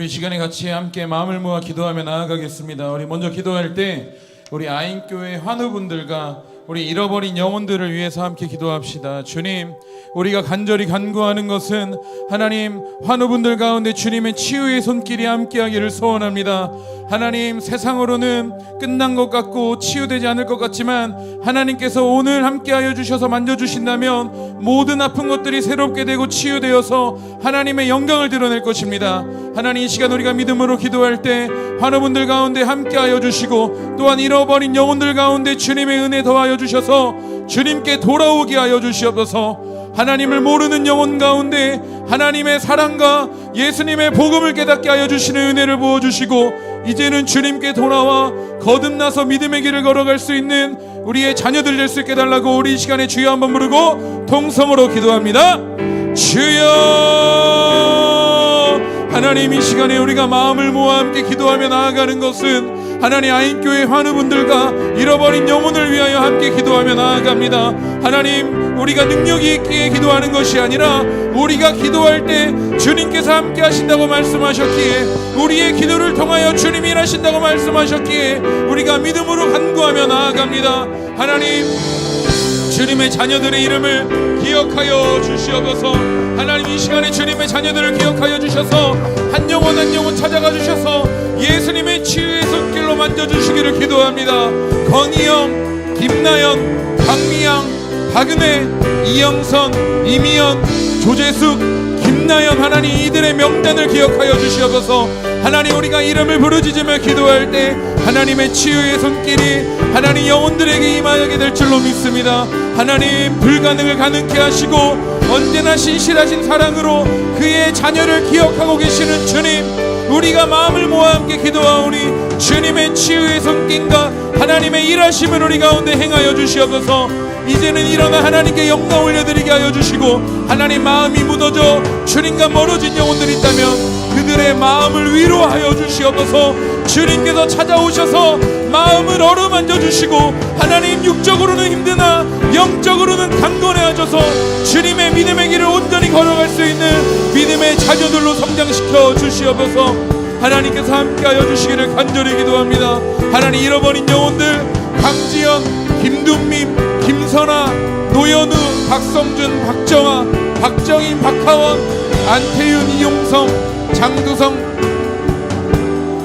우리 시간에 같이 함께 마음을 모아 기도하며 나아가겠습니다. 우리 먼저 기도할 때 우리 아인교회 환우분들과 우리 잃어버린 영혼들을 위해서 함께 기도합시다. 주님, 우리가 간절히 간구하는 것은 하나님, 환우분들 가운데 주님의 치유의 손길이 함께하기를 소원합니다. 하나님, 세상으로는 끝난 것 같고 치유되지 않을 것 같지만 하나님께서 오늘 함께하여 주셔서 만져주신다면 모든 아픈 것들이 새롭게 되고 치유되어서 하나님의 영광을 드러낼 것입니다. 하나님, 이 시간 우리가 믿음으로 기도할 때 환우분들 가운데 함께하여 주시고 또한 잃어버린 영혼들 가운데 주님의 은혜 더하여 주셔서 주님께 돌아오게 하여 주시옵소서. 하나님을 모르는 영혼 가운데 하나님의 사랑과 예수님의 복음을 깨닫게 하여 주시는 은혜를 부어주시고 이제는 주님께 돌아와 거듭나서 믿음의 길을 걸어갈 수 있는 우리의 자녀들 될 수 있게 달라고 우리 이 시간에 주여 한번 부르고 통성으로 기도합니다. 주여, 하나님, 이 시간에 우리가 마음을 모아 함께 기도하며 나아가는 것은 하나님, 아인교회 환우분들과 잃어버린 영혼을 위하여 함께 기도하며 나아갑니다. 하나님, 우리가 능력이 있기에 기도하는 것이 아니라 우리가 기도할 때 주님께서 함께 하신다고 말씀하셨기에, 우리의 기도를 통하여 주님이 일하신다고 말씀하셨기에 우리가 믿음으로 간구하며 나아갑니다. 하나님, 주님의 자녀들의 이름을 기억하여 주시옵소서. 하나님, 이 시간에 주님의 자녀들을 기억하여 주셔서 한 영혼 한 영혼 찾아가 주셔서 예수님의 치유의 손길로 만져주시기를 기도합니다. 건희영, 김나연, 박미양, 박은혜, 이영선, 이미연, 조재숙, 김나연, 하나님 이들의 명단을 기억하여 주시옵소서. 하나님, 우리가 이름을 부르짖으며 기도할 때 하나님의 치유의 손길이 하나님 영혼들에게 임하게 될 줄로 믿습니다. 하나님, 불가능을 가능케 하시고 언제나 신실하신 사랑으로 그의 자녀를 기억하고 계시는 주님, 우리가 마음을 모아 함께 기도하오니 주님의 치유의 손길과 하나님의 일하심을 우리 가운데 행하여 주시옵소서. 이제는 일어나 하나님께 영광 올려드리게 하여 주시고, 하나님, 마음이 무너져 주님과 멀어진 영혼들이 있다면 그들의 마음을 위로하여 주시옵소서. 주님께서 찾아오셔서 마음을 어루만져 주시고, 하나님, 육적으로는 힘드나 영적으로는 강건해 하셔서 주님의 믿음의 길을 온전히 걸어갈 수 있는 믿음의 자녀들로 성장시켜 주시옵소서. 하나님께서 함께하여 주시기를 간절히 기도합니다. 하나님, 잃어버린 영혼들 강지연, 김둔민, 김선아, 노현우, 박성준, 박정아, 박정인, 박하원, 안태윤, 이용성, 장두성,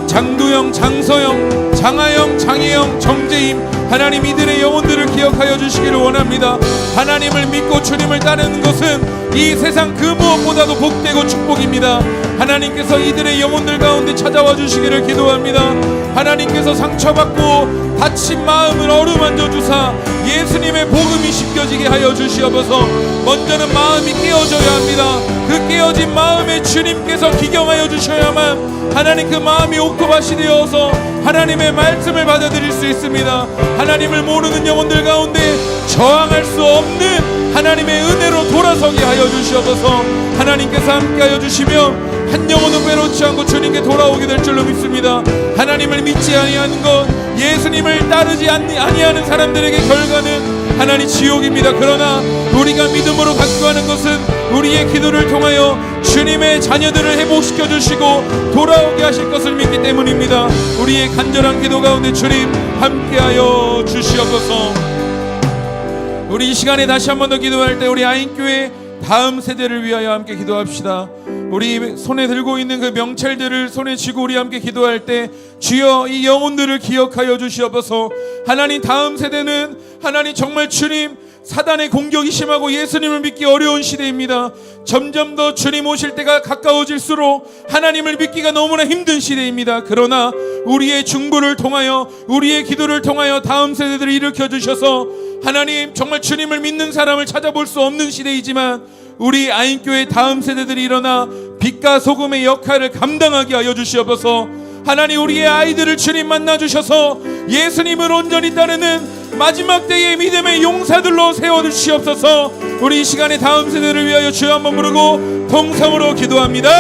장두영, 장서영, 장하영, 장혜영, 정재임, 하나님 이들의 영혼들을 기억하여 주시기를 원합니다. 하나님을 믿고 주님을 따르는 것은 이 세상 그 무엇보다도 복되고 축복입니다. 하나님께서 이들의 영혼들 가운데 찾아와 주시기를 기도합니다. 하나님께서 상처받고 다친 마음을 어루만져 주사 예수님의 복음이 씻겨지게 하여 주시옵소서. 먼저는 마음이 깨어져야 합니다. 그 깨어진 마음에 주님께서 기경하여 주셔야만 하나님 그 마음이 옥토밭이 되어서 하나님의 말씀을 받아들일 수 있습니다. 하나님을 모르는 영혼들 가운데 저항할 수 없는 하나님의 은혜로 돌아서게 하여 주시옵소서. 하나님께서 함께하여 주시며 한 영혼은 외롭지 않고 주님께 돌아오게 될 줄로 믿습니다. 하나님을 믿지 아니하는 것, 예수님을 따르지 아니하는 사람들에게 결과는 하나님 지옥입니다. 그러나 우리가 믿음으로 간구하는 것은 우리의 기도를 통하여 주님의 자녀들을 회복시켜 주시고 돌아오게 하실 것을 믿기 때문입니다. 우리의 간절한 기도 가운데 주님 함께하여 주시옵소서. 우리 이 시간에 다시 한 번 더 기도할 때 우리 아인교회 다음 세대를 위하여 함께 기도합시다. 우리 손에 들고 있는 그 명찰들을 손에 쥐고 우리 함께 기도할 때 주여 이 영혼들을 기억하여 주시옵소서. 하나님, 다음 세대는 하나님 정말 주님 사단의 공격이 심하고 예수님을 믿기 어려운 시대입니다. 점점 더 주님 오실 때가 가까워질수록 하나님을 믿기가 너무나 힘든 시대입니다. 그러나 우리의 중보를 통하여 우리의 기도를 통하여 다음 세대들을 일으켜 주셔서 하나님 정말 주님을 믿는 사람을 찾아볼 수 없는 시대이지만 우리 아인교회 다음 세대들이 일어나 빛과 소금의 역할을 감당하게 하여 주시옵소서. 하나님, 우리의 아이들을 주님 만나 주셔서 예수님을 온전히 따르는 마지막 때의 믿음의 용사들로 세워주시옵소서. 우리 이 시간에 다음 세대를 위하여 주여 한번 부르고 통성으로 기도합니다.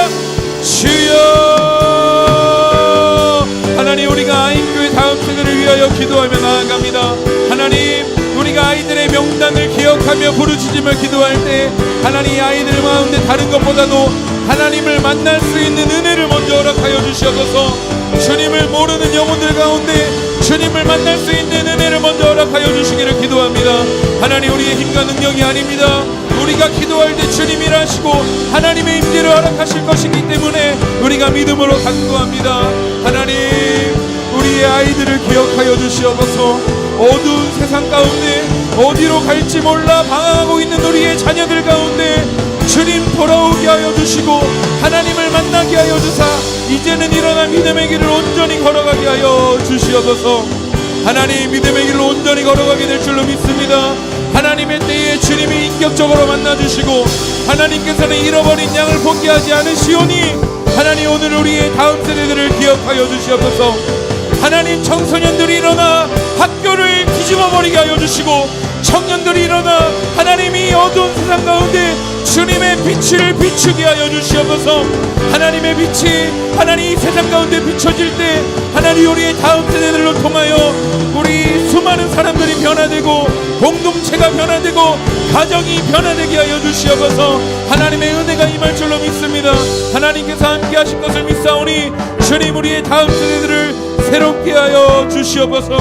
주여, 하나님, 우리가 아인교회 다음 세대를 위하여 기도하며 나아갑니다. 하나님, 우리가 아이들의 명단을 기억하며 부르짖으며 기도할 때 하나님, 아이들 가운데 다른 것보다도 하나님을 만날 수 있는 은혜를 먼저 허락하여 주시옵소서. 주님을 모르는 영혼들 가운데 주님을 만날 수 있는 은혜를 먼저 허락하여 주시기를 기도합니다. 하나님, 우리의 힘과 능력이 아닙니다. 우리가 기도할 때 주님이 일하시고 하나님의 임재를 허락하실 것이기 때문에 우리가 믿음으로 간구합니다. 하나님, 우리의 아이들을 기억하여 주시옵소서. 어두운 세상 가운데 어디로 갈지 몰라 방황하고 있는 우리의 자녀들 가운데 주님 돌아오게 하여 주시고 하나님을 만나게 하여 주사 이제는 일어나 믿음의 길을 온전히 걸어가게 하여 주시옵소서. 하나님, 믿음의 길을 온전히 걸어가게 될 줄로 믿습니다. 하나님의 때에 주님이 인격적으로 만나주시고 하나님께서는 잃어버린 양을 포기하지 않으시오니 하나님, 오늘 우리의 다음 세대들을 기억하여 주시옵소서. 하나님, 청소년들이 일어나 학교를 뒤집어버리게 하여 주시고 청년들이 일어나 하나님이 어두운 세상 가운데 주님의 빛을 비추게 하여 주시옵소서. 하나님의 빛이 하나님 이 세상 가운데 비춰질 때 하나님, 우리의 다음 세대들로 통하여 우리 수많은 사람들이 변화되고 공동체가 변화되고 가정이 변화되게 하여 주시옵소서. 하나님의 은혜가 임할 줄로 믿습니다. 하나님께서 함께 하실 것을 믿사오니 주님, 우리의 다음 세대들을 새롭게 하여 주시옵소서.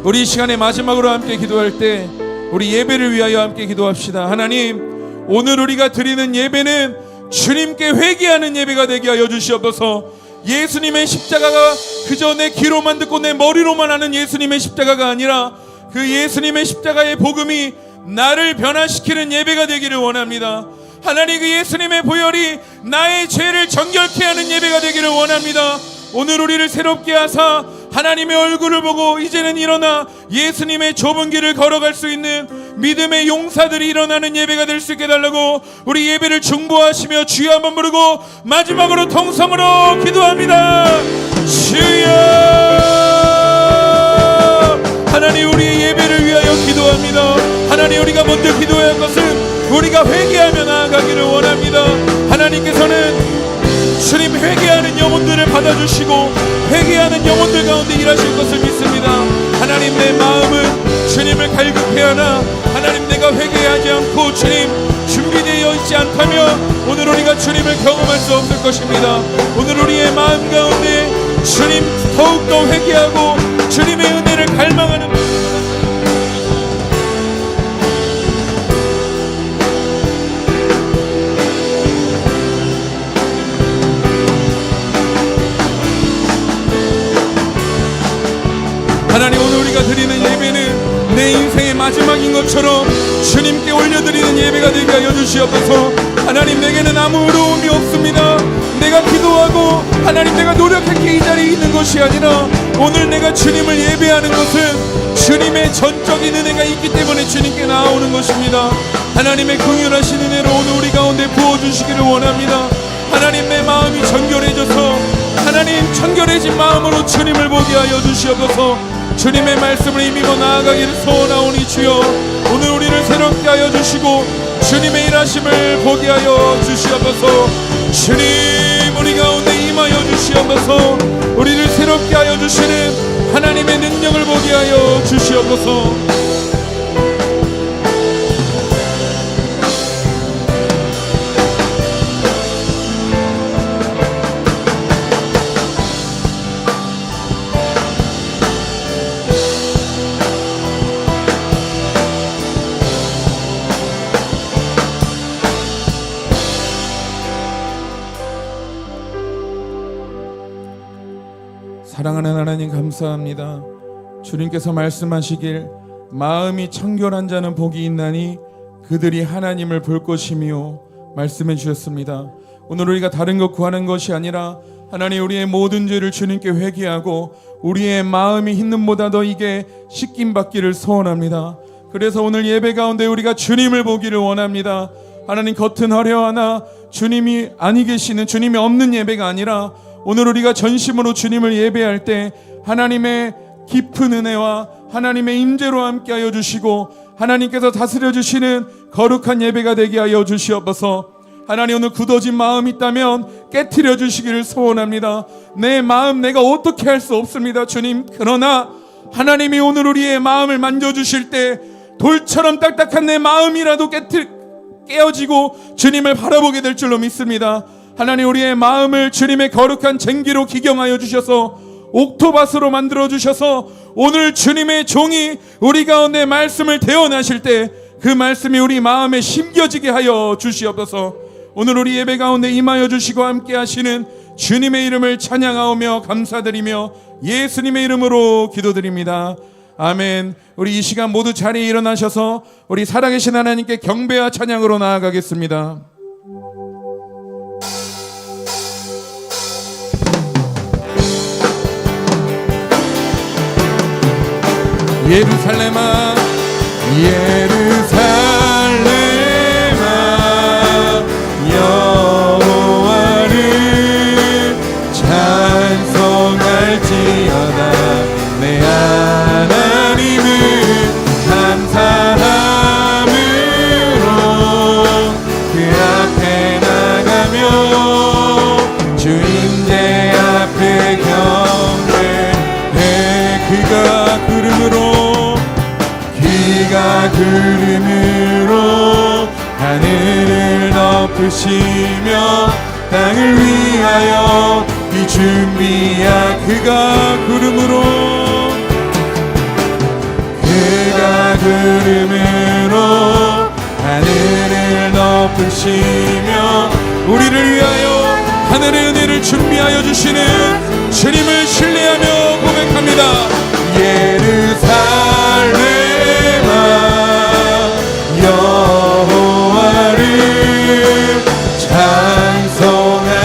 우리 이 시간에 마지막으로 함께 기도할 때 우리 예배를 위하여 함께 기도합시다. 하나님, 오늘 우리가 드리는 예배는 주님께 회개하는 예배가 되게 하여 주시옵소서. 예수님의 십자가가 그저 내 귀로만 듣고 내 머리로만 아는 예수님의 십자가가 아니라 그 예수님의 십자가의 복음이 나를 변화시키는 예배가 되기를 원합니다. 하나님, 그 예수님의 보혈이 나의 죄를 정결케 하는 예배가 되기를 원합니다. 오늘 우리를 새롭게 하사 하나님의 얼굴을 보고 이제는 일어나 예수님의 좁은 길을 걸어갈 수 있는 믿음의 용사들이 일어나는 예배가 될 수 있게 해달라고 우리 예배를 중보하시며 주여 한번 부르고 마지막으로 통성으로 기도합니다. 주여, 하나님, 우리의 예배를 위하여 기도합니다. 하나님, 우리가 먼저 기도해야 할 것은 우리가 회개하며 나아가기를 원합니다. 하나님께서는 주님 회개하는 영혼들을 받아주시고 회개하는 영혼들 가운데 일하실 것을 믿습니다. 하나님, 내 마음은 주님을 갈급해 하나 하나님, 내가 회개하지 않고 주님 준비되어 있지 않다면 오늘 우리가 주님을 경험할 수 없을 것입니다. 오늘 우리의 마음 가운데 주님 더욱더 회개하고 주님의 은혜를 갈망하는 하나님, 오늘 우리가 드리는 예배는 내 인생의 마지막인 것처럼 주님께 올려드리는 예배가 되게 하여 주시옵소서. 하나님, 내게는 아무 어려움이 없습니다. 내가 기도하고 하나님 내가 노력했기에 이 자리에 있는 것이 아니라 오늘 내가 주님을 예배하는 것은 주님의 전적인 은혜가 있기 때문에 주님께 나아오는 것입니다. 하나님의 긍휼하신 은혜로 오늘 우리 가운데 부어주시기를 원합니다. 하나님, 내 마음이 정결해져서 하나님 정결해진 마음으로 주님을 보게 하여 주시옵소서. 주님의 말씀을 힘입어 나아가기를 소원하오니 주여, 오늘 우리를 새롭게 하여 주시고 주님의 일하심을 보게 하여 주시옵소서. 주님, 우리 가운데 임하여 주시옵소서. 우리를 새롭게 하여 주시는 하나님의 능력을 보게 하여 주시옵소서. 사랑하는 하나님, 감사합니다. 주님께서 말씀하시길 마음이 청결한 자는 복이 있나니 그들이 하나님을 볼 것이며 말씀해 주셨습니다. 오늘 우리가 다른 것 구하는 것이 아니라 하나님, 우리의 모든 죄를 주님께 회개하고 우리의 마음이 흰눈보다 더 이게 씻김 받기를 소원합니다. 그래서 오늘 예배 가운데 우리가 주님을 보기를 원합니다. 하나님, 겉은 화려하나 주님이 아니 계시는, 주님이 없는 예배가 아니라 오늘 우리가 전심으로 주님을 예배할 때 하나님의 깊은 은혜와 하나님의 임재로 함께하여 주시고 하나님께서 다스려 주시는 거룩한 예배가 되게 하여 주시옵소서. 하나님, 오늘 굳어진 마음이 있다면 깨트려 주시기를 소원합니다. 내 마음 내가 어떻게 할 수 없습니다, 주님. 그러나 하나님이 오늘 우리의 마음을 만져주실 때 돌처럼 딱딱한 내 마음이라도 깨어지고 주님을 바라보게 될 줄로 믿습니다. 하나님, 우리의 마음을 주님의 거룩한 쟁기로 기경하여 주셔서 옥토밭으로 만들어 주셔서 오늘 주님의 종이 우리 가운데 말씀을 대언하실 때 그 말씀이 우리 마음에 심겨지게 하여 주시옵소서. 오늘 우리 예배 가운데 임하여 주시고 함께 하시는 주님의 이름을 찬양하오며 감사드리며 예수님의 이름으로 기도드립니다. 아멘. 우리 이 시간 모두 자리에 일어나셔서 우리 살아계신 하나님께 경배와 찬양으로 나아가겠습니다. 예루살렘아, 예루살렘아, 여호와를 찬송할지어다. 내 하나님을 감사함으로 그 앞에 나가며 주임대 앞에 경배해. 그가 구름으로 하늘을 덮으시며 땅을 위하여 이 준비야. 그가 구름으로 하늘을 덮으시며 우리를 위하여 하늘의 은혜를 준비하여 주시는 주님을 신뢰하며 고백합니다. 예루살렘아, 여호와를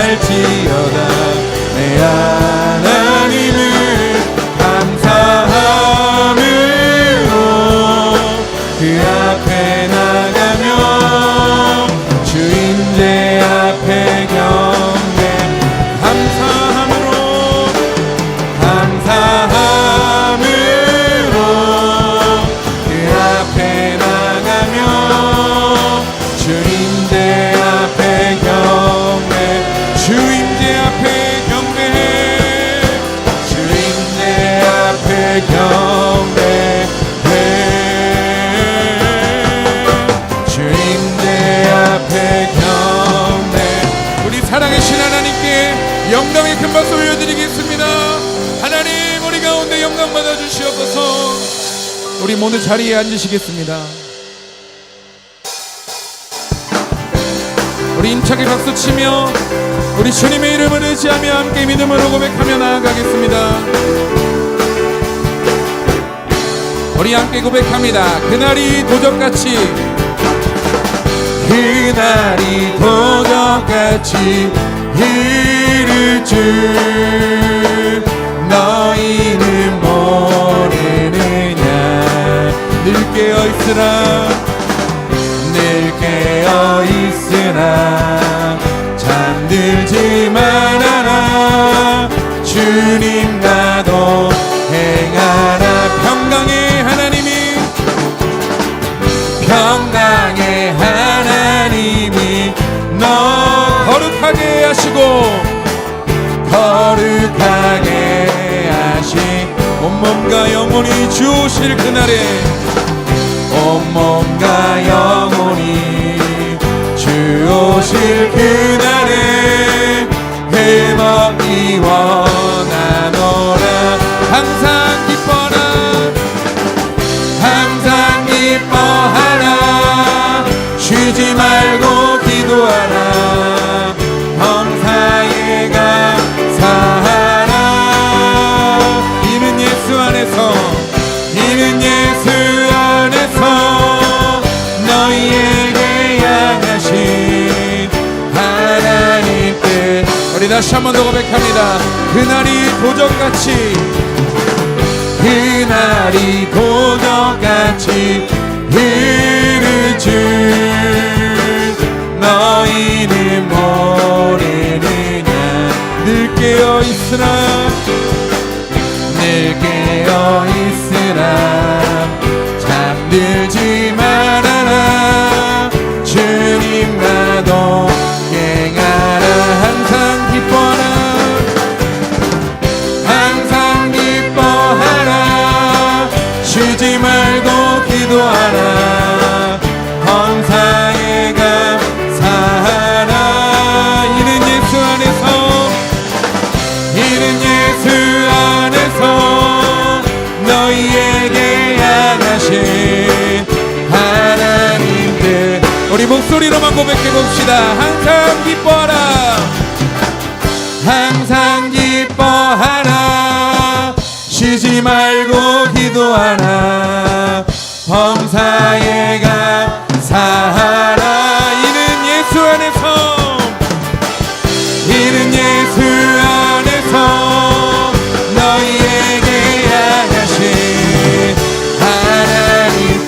찬송할지어다. 내 하나님을 감사함으로 그 앞에 나가며 주임대 앞에 경배. 감사함으로 그 앞에 나가며 주임대 앞에 경배. 주임대 앞에 경배해. 주임대 앞에 경배해. 주임대 앞에 경배. 우리 살아계신 하나님께 영광의 큰 박수 올려드리겠습니다. 하나님, 우리 가운데 영광 받아 주시옵소서. 우리 모두 자리에 앉으시겠습니다. 우리 힘차게 박수치며 우리 주님의 이름을 의지하며 함께 믿음으로 고백하며 나아가겠습니다. 우리 함께 고백합니다. 그날이 도적같이, 그날이 도적같이 이를 줄 너희는 모르느냐. 늘 깨어있으라, 늘 깨어있으라, 잠들지 말아라. 주님과도 행하라. 평강의 하나님이, 평강의 하나님이 너 거룩하게 하시고 거룩하게 하신 온몸과 영혼이 주오실 그날에, 온몸과 영혼이 주오실 그날에 회복이 원하노라. 항상 기뻐라, 항상 기뻐하라. 쉬지 말고 기도하라. 범사에 감사하라. 이는 예수 안에서, 이는 예수 안에서 너희에게 향하신 하나님 뜻. 우리 다시 한 번 더 고백합니다. 그날이 도적같이, 그날이 도적같이 이를 줄 너희는 모르느냐. 늘 깨어있으라, 늘 깨어있으라, 잠들지 말아라. 주님과도 행하라. 항상 기뻐하라, 항상 기뻐하라. 쉬지 말고 기도하라. 범사에 감사하라. 이는 예수 목소리로만 고백해 봅시다. 항상 기뻐하라, 항상 기뻐하라, 쉬지 말고 기도하라, 범사에 감사하라. 이는 예수 안에서, 이는 예수 안에서 너희에게 향하신 하나님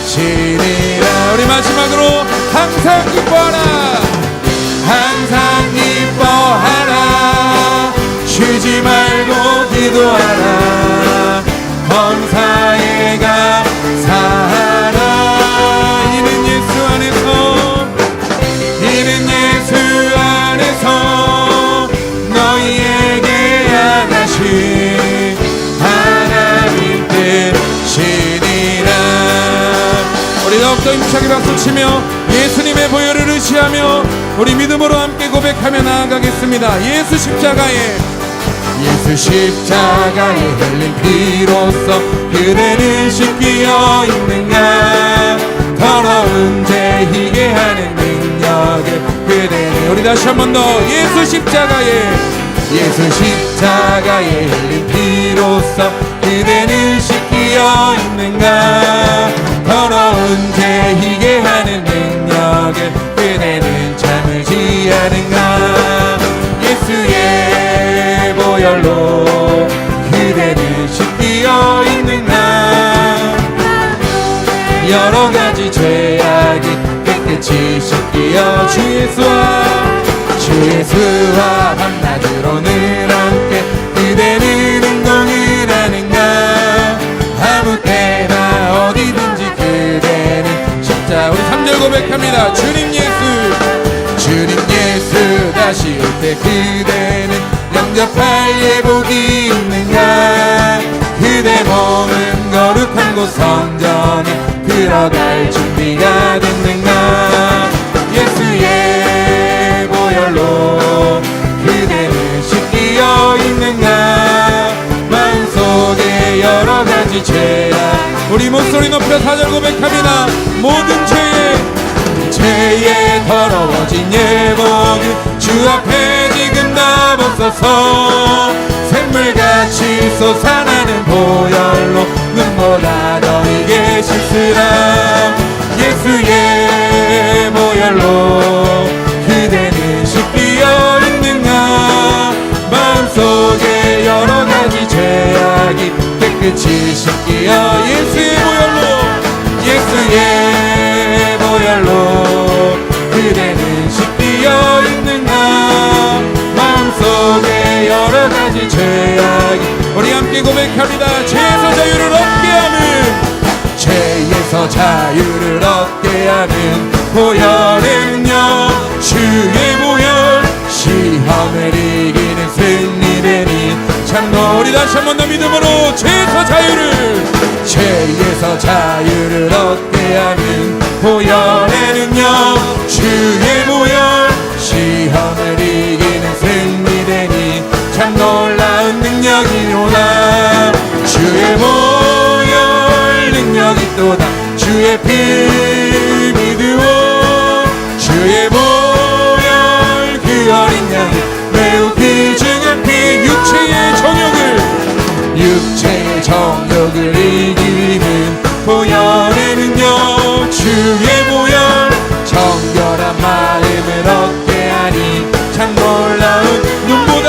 뜻이니라. 우리 마지막으로 항상 기뻐하라, 항상 기뻐하라, 쉬지 말고 기도하라, 범사에 감사하라. 이는 예수 안에서, 이는 예수 안에서 너희에게 향하신 하나님 뜻이니라. 우리 더욱더 힘차게 박수치며 예수님의 보혈을 의지하며 우리 믿음으로 함께 고백하며 나아가겠습니다. 예수 십자가에, 예수 십자가에 흘린 피로써 그대는 씻기어 있는가. 더러운 죄 희게 하는 능력을 그대는. 우리 다시 한 번 더. 예수 십자가에, 예수 십자가에 흘린 피로써 그대는 씻기어 있는가. 더러운 죄 희게 하는 능력을 그대는 참으지 않은가. 예수의 보혈로 그대는 씻기어 있는가. 여러 가지 죄악이 깨끗이 씻기어 주 예수와 밤낮으로 늘 함께 그대는 운동을 하는가. 아무 때나 어디든지 그대는 십자. 우리 3절 고백합니다. 주님 예수, 주님 예수 다시 올 때 그대는 영접할 예복이 있는가. 그대 몸은 거룩한 곳 성전에 들어갈 준비가 됐는가. 예수의 보혈로 그대는 씻기어 있는가. 마음속에 여러 가지 죄악. 우리 목소리 높여 4절 고백합니다. 모든 죄에 더러워진 예복을 주 앞에 지금 다 벗어서 샘물같이 솟아나는 보혈로 눈보다 더 이게 씻으라. 예수의 보혈로 그대는 씻기어 있는가. 마음속에 여러 가지 죄악이 깨끗이 씻기어. 예수의 보혈로, 예수의 보혈로 그대는 씻기어 있는가. 마음속에 여러 가지 죄악이. 우리 함께 고백합니다. 죄에서 자유를 얻게 하는, 죄에서 자유를 얻게 하는 보혈의 능력. 주의 보혈 시험을 이기는 승리되니 참고. 우리 다시 한 번 더 믿음으로 죄에서 자유를 얻게 하는 보혈의 능력. 주의 보혈 시험을 이기는 승리되니 참 놀라운 능력이로다. 주의 보혈 능력이 또다. 주의 피 믿으오. 주의 보혈 그 어린 양이 매우 귀중한 피. 육체의 정욕을 이기는 보혈의 능력. 주의 보혈 정결한 마음을 얻게 하니 참 놀라운. 눈보다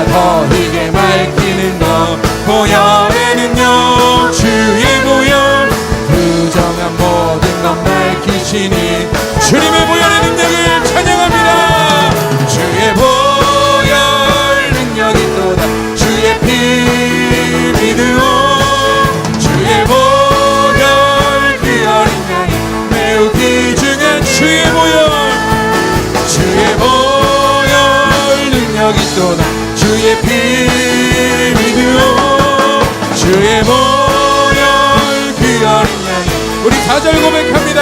더 희게 밝히는 것 보혈의 능력. 주의 보혈 부정한 모든 것 밝히시니 주님의 보혈의 능력을 찬양합니다. 주의 보혈 능력이 또다. 주의 피 믿으오. 주의 보혈 그 어린 양이 매우 귀중한 주의 보혈. 주의 보혈 능력이 또다. 주의 피 믿으오. 주의 보혈 그 어린 양이. 우리 4절 고백합니다.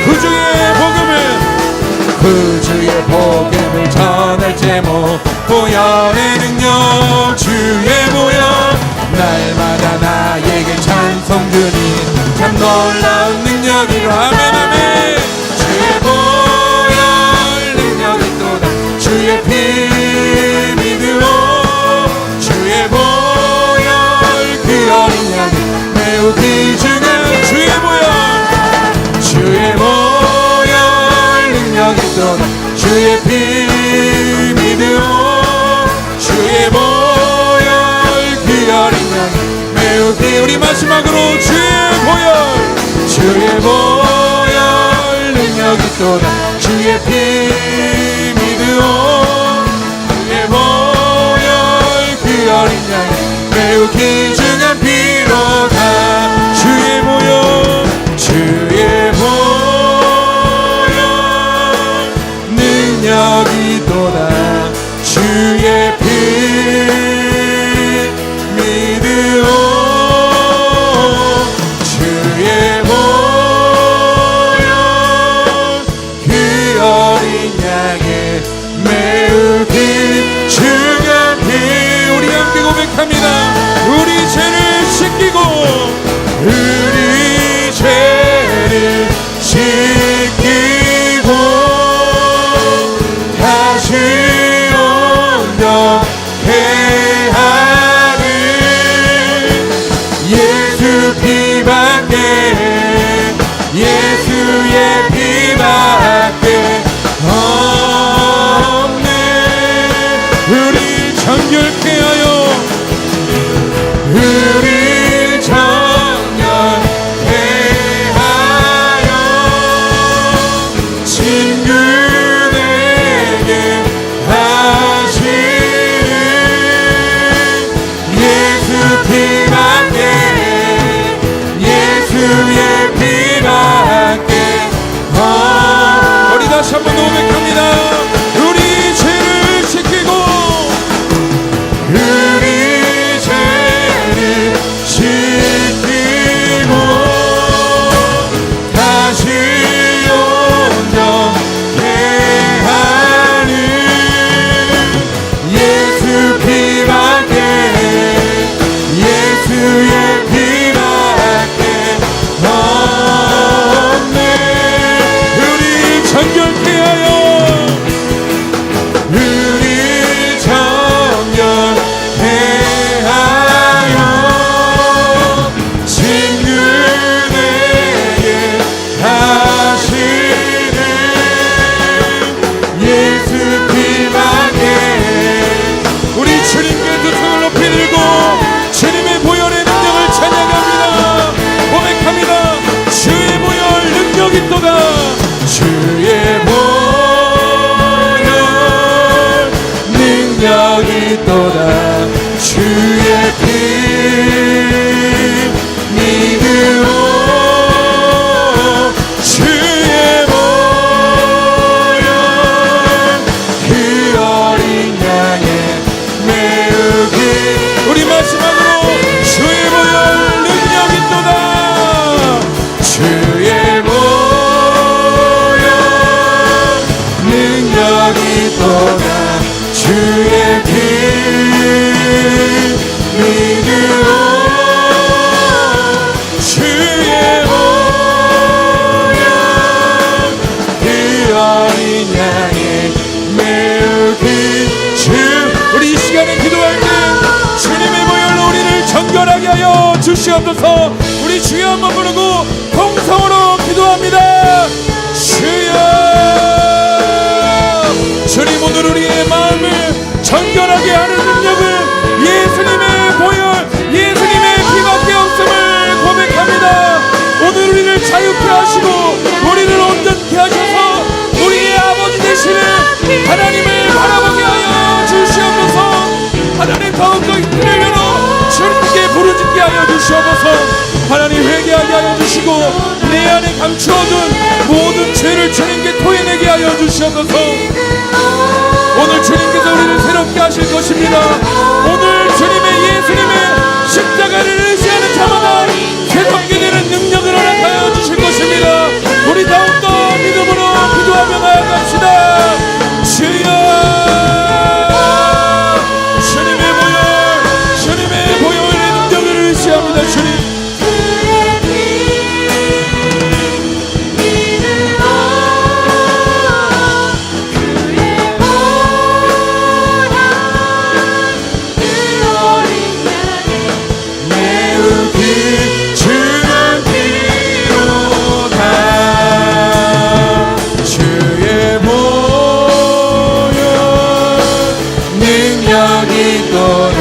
그 주의 복음은 구주의 복음을 전할 제목 보혈의 능력 주의 보혈 날마다 나에게 찬송 주니 참 놀라운 능력이로 아멘 아멘 주의 보혈 능력이 또다 주의 피 믿으오 주의 보혈 그 어린 양이 매우 귀중한 주의 보혈 주의 보혈 능력이 또다 주의 피 믿으오 주의 보혈 그 어린 양이 매우 귀 우리 마지막으로 주의 보혈 능력이 또다 주의 피 믿으오 주의 보혈 그 어린 양이 매우 귀중한 피로다 주의 보혈 능력이 또다 주의 피 우리 죄를 씻기고 우리 죄를 씻기고 다시 온전케 하는 예수 피밖에 예수의 피밖에 없네 우리 정결케 하여 우리 정결케 하여 친구되게 하시는 예수 피밖에 예수의 피밖에 우리 다시 한번 고백합니다 우리 죄를 지키고 우리 죄를 지키고 다시 온전케 하는 예수 피밖에 예수의 피밖에 없네 우리 정결케 하여 우리 정결케 하여 친구되게 하시는 예수 피밖에 우리 주님께 두 손을 높이 들고 주님의 보혈의 능력을 찬양합니다 고백합니다 주의 보혈 능력이 또다 주의 보혈 능력이 또다 주의 피 믿으오 주의 보혈 그 어린 양의 매우 귀 우리 마지막으로 주의 보혈 능력이 또다 주의 보혈 능력이 또다 주의 피 믿으오 주의 보혈 그 어린 양의 매우 귀중 우리 이 시간에 기도할 때 주님의 보혈로 우리를 정결하게 하여 주시옵소서 우리 주여 한번 부르고 통성으로 기도합니다 주여 주님 오늘 우리의 마음을 정결하게 하는 능력을 예수님의 보혈 예수님의 피밖에 없음을 고백합니다 오늘 우리를 자유케 하시고 우리를 온전케 하셔서 우리의 아버지 되시는 하나님을 바라보게 하여 주시옵소서 하나님 더욱더 힘을 열어 주님께 부르짖게 하여 주시옵소서 하나님 회개하게 하여 주시고 내 안에 감추어둔 모든 죄를 주님께 토해내게 하여 주시옵소서 오늘 주님께서 우리를 새롭게 하실 것입니다 오늘 주님의 예수님의 십자가를 의지하는 자마다 새롭게 되는 능력을 허락하여 주실 것입니다 우리 더욱더 믿음으로 기도하며 나아갑시다 여기도다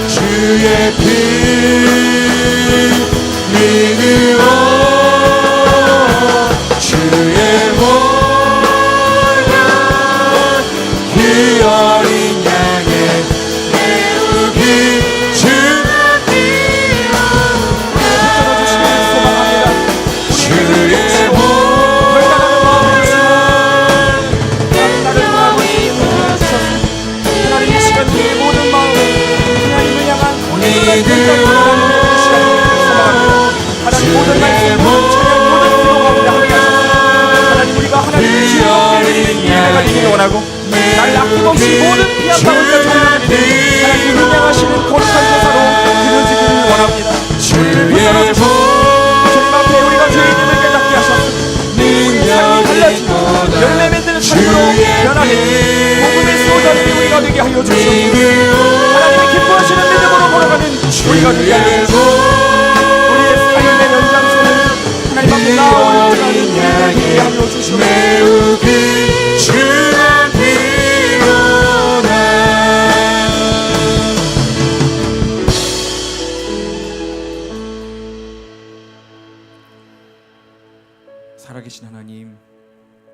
주의 피 믿으오 주의 보혈 그 어린 양의 매우기 주의 피로 붙들어주시기를 소망합니다. 주의 하나님 이 시간 우리의 모든 마음 하나님을 향한 온전한 하나님 모든 말씀 모든 찬양 모든 기도 가운데 함께 하소서. 하나님 우리가 하나님의 주의 예배가 되기를 원하고 날 아낌없이 모든 피한 방울과 찬양하는 하나님 흥량하시는 거룩한 제사로 드려지기를 원합니다. 우리를 붙들어주시고 주님 앞에 우리가 죄인임을 깨닫게 하셔서 삶이 달라지고 열매 맺는 삶으로 변하는 복음의 수호자들이 우리가 되게 하여 주시옵소서. 하나님이 기뻐하시는 믿음으로 걸어가는 우리가 되게 하여 주시옵소서. 우리의 삶의 연장선을 하나님 앞에 나아오는 하나님 우리가 되게 하여 주시옵소서. 살아계신 하나님,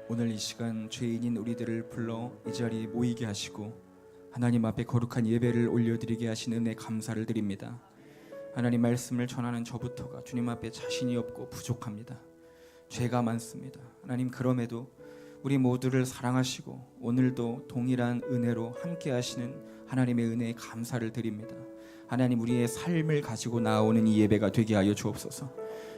오늘 이 시간 죄인인 우리들을 불러 이 자리에 모이게 하시고 하나님 앞에 거룩한 예배를 올려드리게 하신 은혜 감사를 드립니다. 하나님 말씀을 전하는 저부터가 주님 앞에 자신이 없고 부족합니다. 죄가 많습니다. 하나님 그럼에도 우리 모두를 사랑하시고 오늘도 동일한 은혜로 함께 하시는 하나님의 은혜에 감사를 드립니다. 하나님 우리의 삶을 가지고 나오는 이 예배가 되게 하여 주옵소서.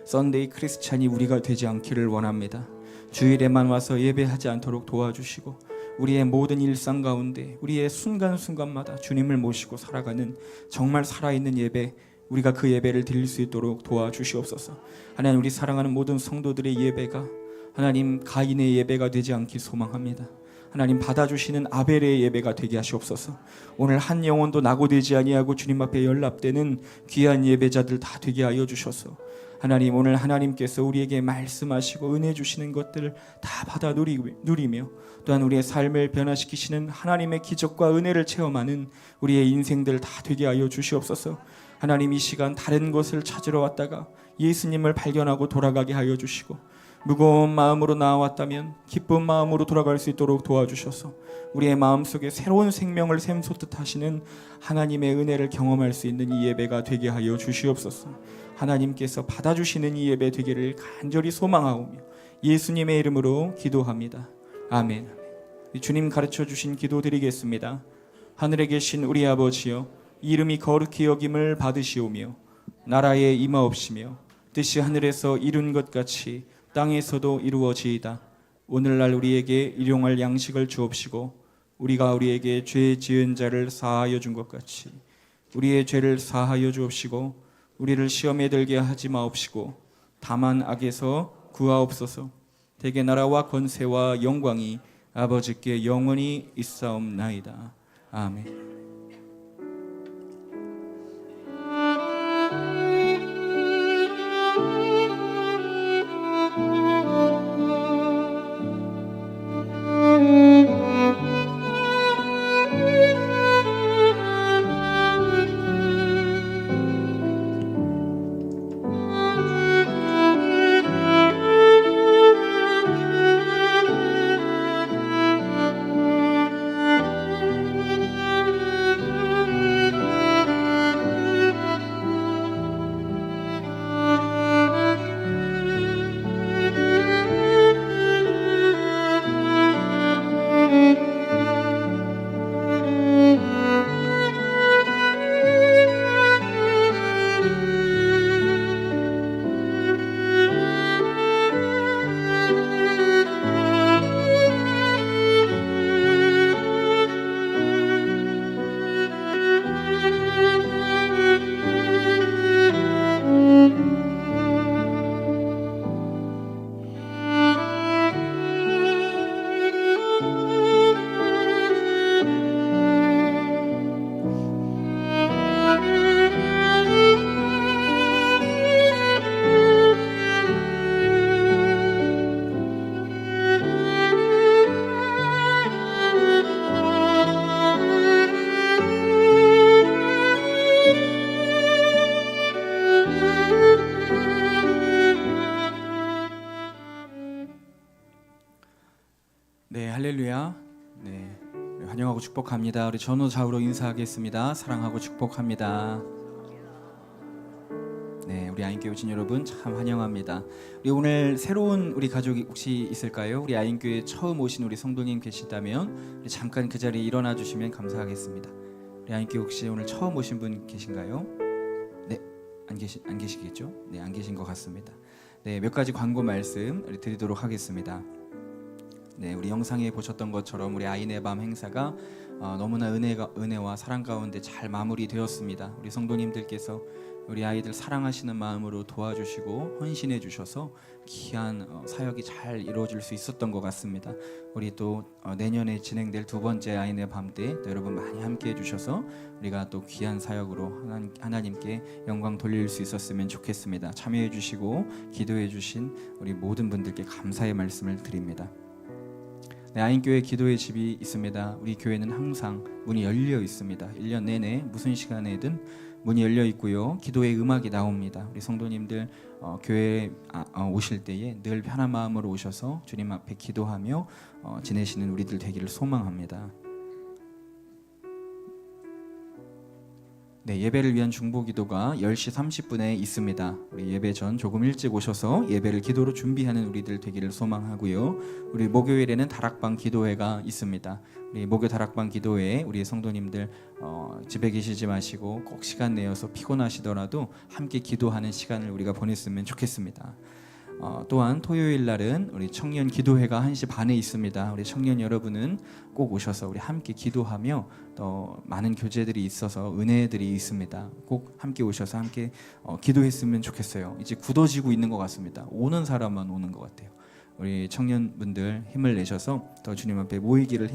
썬데이 크리스찬이 우리가 되지 않기를 원합니다. 주일에만 와서 예배하지 않도록 도와주시고 우리의 모든 일상 가운데 우리의 순간순간마다 주님을 모시고 살아가는 정말 살아있는 예배, 우리가 그 예배를 드릴 수 있도록 도와주시옵소서. 하나님 우리 사랑하는 모든 성도들의 예배가 하나님 가인의 예배가 되지 않기 소망합니다. 하나님 받아주시는 아벨의 예배가 되게 하시옵소서. 오늘 한 영혼도 낙오되지 아니하고 주님 앞에 연락되는 귀한 예배자들 다 되게 하여 주셔서 하나님 오늘 하나님께서 우리에게 말씀하시고 은혜 주시는 것들을 다 받아 누리며 또한 우리의 삶을 변화시키시는 하나님의 기적과 은혜를 체험하는 우리의 인생들 다 되게 하여 주시옵소서. 하나님 이 시간 다른 곳을 찾으러 왔다가 예수님을 발견하고 돌아가게 하여 주시고 무거운 마음으로 나왔다면 기쁜 마음으로 돌아갈 수 있도록 도와주셔서 우리의 마음속에 새로운 생명을 샘솟듯 하시는 하나님의 은혜를 경험할 수 있는 이 예배가 되게 하여 주시옵소서. 하나님께서 받아주시는 이 예배 되기를 간절히 소망하오며 예수님의 이름으로 기도합니다. 아멘. 주님 가르쳐 주신 기도 드리겠습니다. 하늘에 계신 우리 아버지여, 이름이 거룩히 여김을 받으시오며 나라에 임하옵시며 뜻이 하늘에서 이룬 것 같이 땅에서도 이루어지이다. 오늘날 우리에게 일용할 양식을 주옵시고 우리가 우리에게 죄 지은 자를 사하여 준 것 같이 우리의 죄를 사하여 주옵시고 우리를 시험에 들게 하지 마옵시고 다만 악에서 구하옵소서. 대개 나라와 권세와 영광이 아버지께 영원히 있사옵나이다. 아멘. 네, 환영하고 축복합니다. 우리 전후 좌우로 인사하겠습니다. 사랑하고 축복합니다. 네, 우리 아인교회 오신 여러분 참 환영합니다. 우리 오늘 새로운 우리 가족이 혹시 있을까요? 우리 아인교회 처음 오신 우리 성도님 계시다면 우리 잠깐 그 자리에 일어나 주시면 감사하겠습니다. 우리 아인교회 혹시 오늘 처음 오신 분 계신가요? 네, 안 계시겠죠? 네, 안 계신 것 같습니다. 네, 몇 가지 광고 말씀 드리도록 하겠습니다. 네, 우리 영상에 보셨던 것처럼 우리 아이네 밤 행사가 너무나 은혜와 사랑 가운데 잘 마무리되었습니다. 우리 성도님들께서 우리 아이들 사랑하시는 마음으로 도와주시고 헌신해 주셔서 귀한 사역이 잘 이루어질 수 있었던 것 같습니다. 우리 또 내년에 진행될 두 번째 아이네 밤 때 여러분 많이 함께 해주셔서 우리가 또 귀한 사역으로 하나님께 영광 돌릴 수 있었으면 좋겠습니다. 참여해 주시고 기도해 주신 우리 모든 분들께 감사의 말씀을 드립니다. 네, 아인교회 기도의 집이 있습니다. 우리 교회는 항상 문이 열려 있습니다. 1년 내내 무슨 시간에든 문이 열려 있고요. 기도의 음악이 나옵니다. 우리 성도님들 교회에 오실 때에 늘 편한 마음으로 오셔서 주님 앞에 기도하며 지내시는 우리들 되기를 소망합니다. 네, 예배를 위한 중보기도가 10시 30분에 있습니다. 우리 예배 전 조금 일찍 오셔서 예배를 기도로 준비하는 우리들 되기를 소망하고요. 우리 목요일에는 다락방 기도회가 있습니다. 우리 목요 다락방 기도회에 우리 성도님들 집에 계시지 마시고 꼭 시간 내어서 피곤하시더라도 함께 기도하는 시간을 우리가 보냈으면 좋겠습니다. 또한 토요일 날은 우리 청년 기도회가 1시 반에 있습니다. 우리 청년 여러분은 꼭 오셔서 우리 함께 기도하며 또 많은 교제들이 있어서 은혜들이 있습니다. 꼭 함께 오셔서 함께 기도했으면 좋겠어요. 이제 굳어지고 있는 것 같습니다. 오는 사람만 오는 것 같아요. 우리 청년분들 힘을 내셔서 더 주님 앞에 모이기를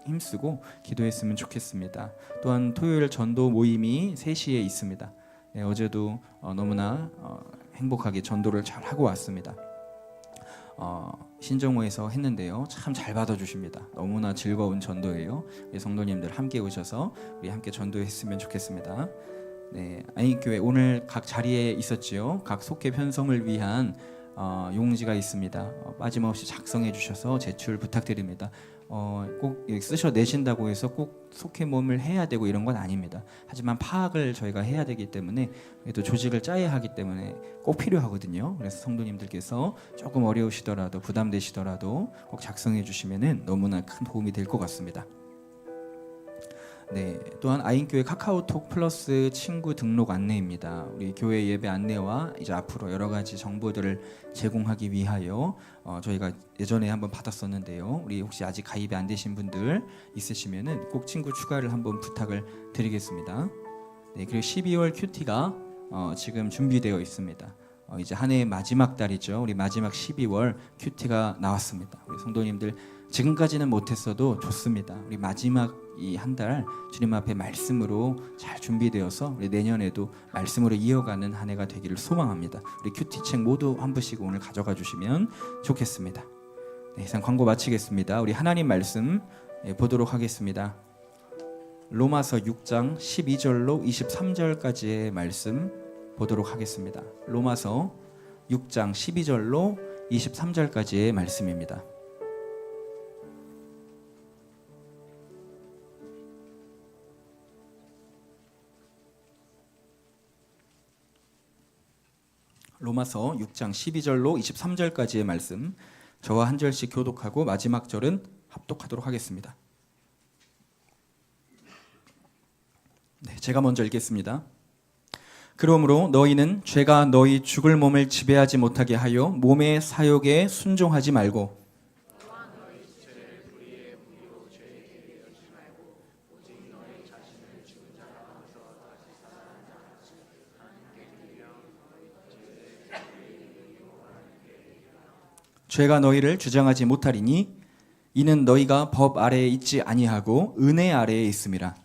힘쓰고 기도했으면 좋겠습니다. 또한 토요일 전도 모임이 3시에 있습니다. 네, 어제도 너무나 행복하게 전도를 잘 하고 왔습니다. 신정호에서 했는데요, 참 잘 받아주십니다. 너무나 즐거운 전도예요. 우리 성도님들 함께 오셔서 우리 함께 전도했으면 좋겠습니다. 네, 아인교회 오늘 각 자리에 있었지요. 각 속회 편성을 위한 용지가 있습니다. 빠짐없이 작성해 주셔서 제출 부탁드립니다. 꼭 쓰셔내신다고 해서 꼭 속회몸을 해야 되고 이런 건 아닙니다. 하지만 파악을 저희가 해야 되기 때문에 또 조직을 짜야 하기 때문에 꼭 필요하거든요. 그래서 성도님들께서 조금 어려우시더라도 부담되시더라도 꼭 작성해 주시면은 너무나 큰 도움이 될 것 같습니다. 네, 또한 아인교회 카카오톡 플러스 친구 등록 안내입니다. 우리 교회 예배 안내와 이제 앞으로 여러 가지 정보들을 제공하기 위하여 저희가 예전에 한번 받았었는데요. 우리 혹시 아직 가입이 안 되신 분들 있으시면은 꼭 친구 추가를 한번 부탁을 드리겠습니다. 네, 그리고 12월 큐티가 지금 준비되어 있습니다. 이제 한 해의 마지막 달이죠. 우리 마지막 12월 큐티가 나왔습니다. 우리 성도님들 지금까지는 못했어도 좋습니다. 우리 마지막 이 한 달 주님 앞에 말씀으로 잘 준비되어서 우리 내년에도 말씀으로 이어가는 한 해가 되기를 소망합니다. 우리 큐티책 모두 한 부씩 오늘 가져가 주시면 좋겠습니다. 네, 이상 광고 마치겠습니다. 우리 하나님 말씀 보도록 하겠습니다. 로마서 6장 12절로 23절까지의 말씀 보도록 하겠습니다. 로마서 6장 12절로 23절까지의 말씀입니다. 로마서 6장 12절로 23절까지의 말씀, 저와 한 절씩 교독하고 마지막 절은 합독하도록 하겠습니다. 네, 제가 먼저 읽겠습니다. 그러므로 너희는 죄가 너희 죽을 몸을 지배하지 못하게 하여 몸의 사욕에 순종하지 말고 죄가 너희를 주장하지 못하리니 이는 너희가 법 아래에 있지 아니하고 은혜 아래에 있음이라.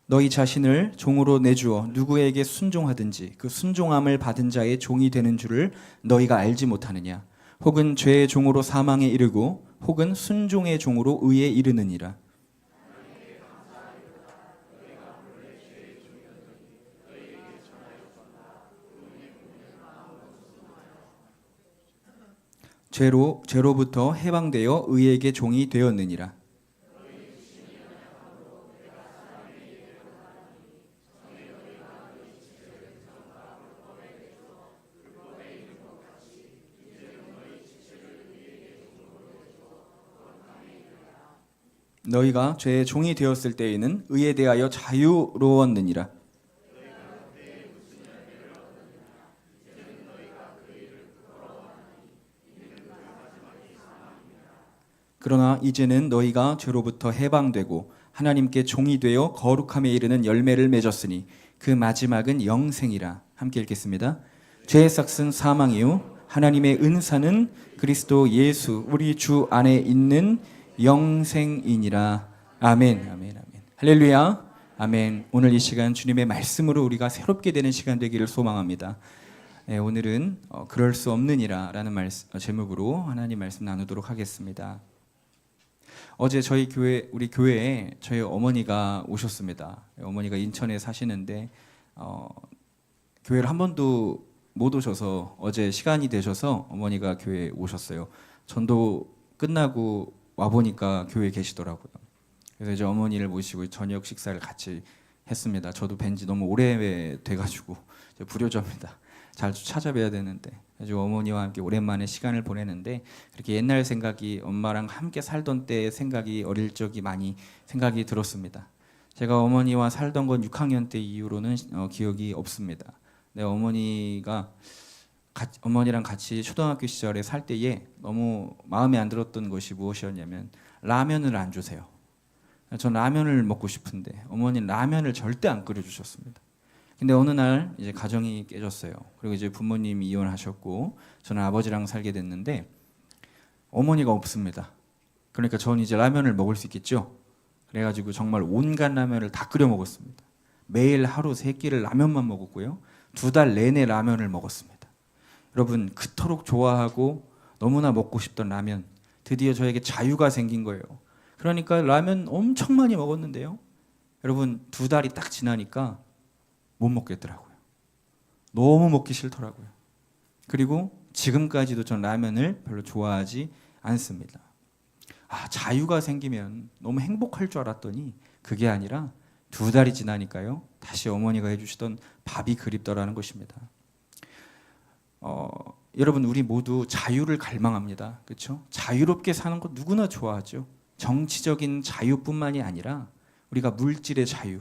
너희 자신을 종으로 내주어 누구에게 순종하든지 그 순종함을 받은 자의 종이 되는 줄을 너희가 알지 못하느냐. 혹은 죄의 종으로 사망에 이르고 혹은 순종의 종으로 의에 이르느니라. 죄로부터 해방되어 의에게 종이 되었느니라. 너희가 죄의 종이 되었을 때에는 의에 대하여 자유로웠느니라. 그러나 이제는 너희가 죄로부터 해방되고 하나님께 종이 되어 거룩함에 이르는 열매를 맺었으니 그 마지막은 영생이라. 함께 읽겠습니다. 죄의 삭은 사망이요 하나님의 은사는 그리스도 예수 우리 주 안에 있는 영생이니라. 아멘. 아멘. 아멘. 할렐루야. 아멘. 오늘 이 시간 주님의 말씀으로 우리가 새롭게 되는 시간 되기를 소망합니다. 오늘은 그럴 수 없느니라라는 제목으로 하나님 말씀 나누도록 하겠습니다. 어제 우리 교회에 저희 어머니가 오셨습니다. 어머니가 인천에 사시는데 교회를 한 번도 못 오셔서 어제 시간이 되셔서 어머니가 교회에 오셨어요. 전도 끝나고 와 보니까 교회에 계시더라고요. 그래서 이제 어머니를 모시고 저녁 식사를 같이 했습니다. 저도 뵌지 너무 오래돼가지고 불효자입니다. 잘 찾아뵈야 되는데 아주 어머니와 함께 오랜만에 시간을 보내는데 그렇게 옛날 생각이 엄마랑 함께 살던 때의 생각이 어릴 적이 많이 생각이 들었습니다. 제가 어머니와 살던 건 6학년 때 이후로는 기억이 없습니다. 네, 어머니랑 같이 초등학교 시절에 살 때에 너무 마음에 안 들었던 것이 무엇이었냐면 라면을 안 주세요. 전 라면을 먹고 싶은데 어머니는 라면을 절대 안 끓여주셨습니다. 근데 어느 날 이제 가정이 깨졌어요. 그리고 이제 부모님이 이혼하셨고 저는 아버지랑 살게 됐는데 어머니가 없습니다. 그러니까 저는 이제 라면을 먹을 수 있겠죠. 그래가지고 정말 온갖 라면을 다 끓여 먹었습니다. 매일 하루 3끼를 라면만 먹었고요. 2달 내내 라면을 먹었습니다. 여러분 그토록 좋아하고 너무나 먹고 싶던 라면 드디어 저에게 자유가 생긴 거예요. 그러니까 라면 엄청 많이 먹었는데요. 여러분 2달이 딱 지나니까 못 먹겠더라고요. 너무 먹기 싫더라고요. 그리고 지금까지도 전 라면을 별로 좋아하지 않습니다. 자유가 생기면 너무 행복할 줄 알았더니 그게 아니라 2달이 지나니까요. 다시 어머니가 해주시던 밥이 그립더라는 것입니다. 여러분 우리 모두 자유를 갈망합니다. 그렇죠? 자유롭게 사는 것 누구나 좋아하죠. 정치적인 자유뿐만이 아니라 우리가 물질의 자유,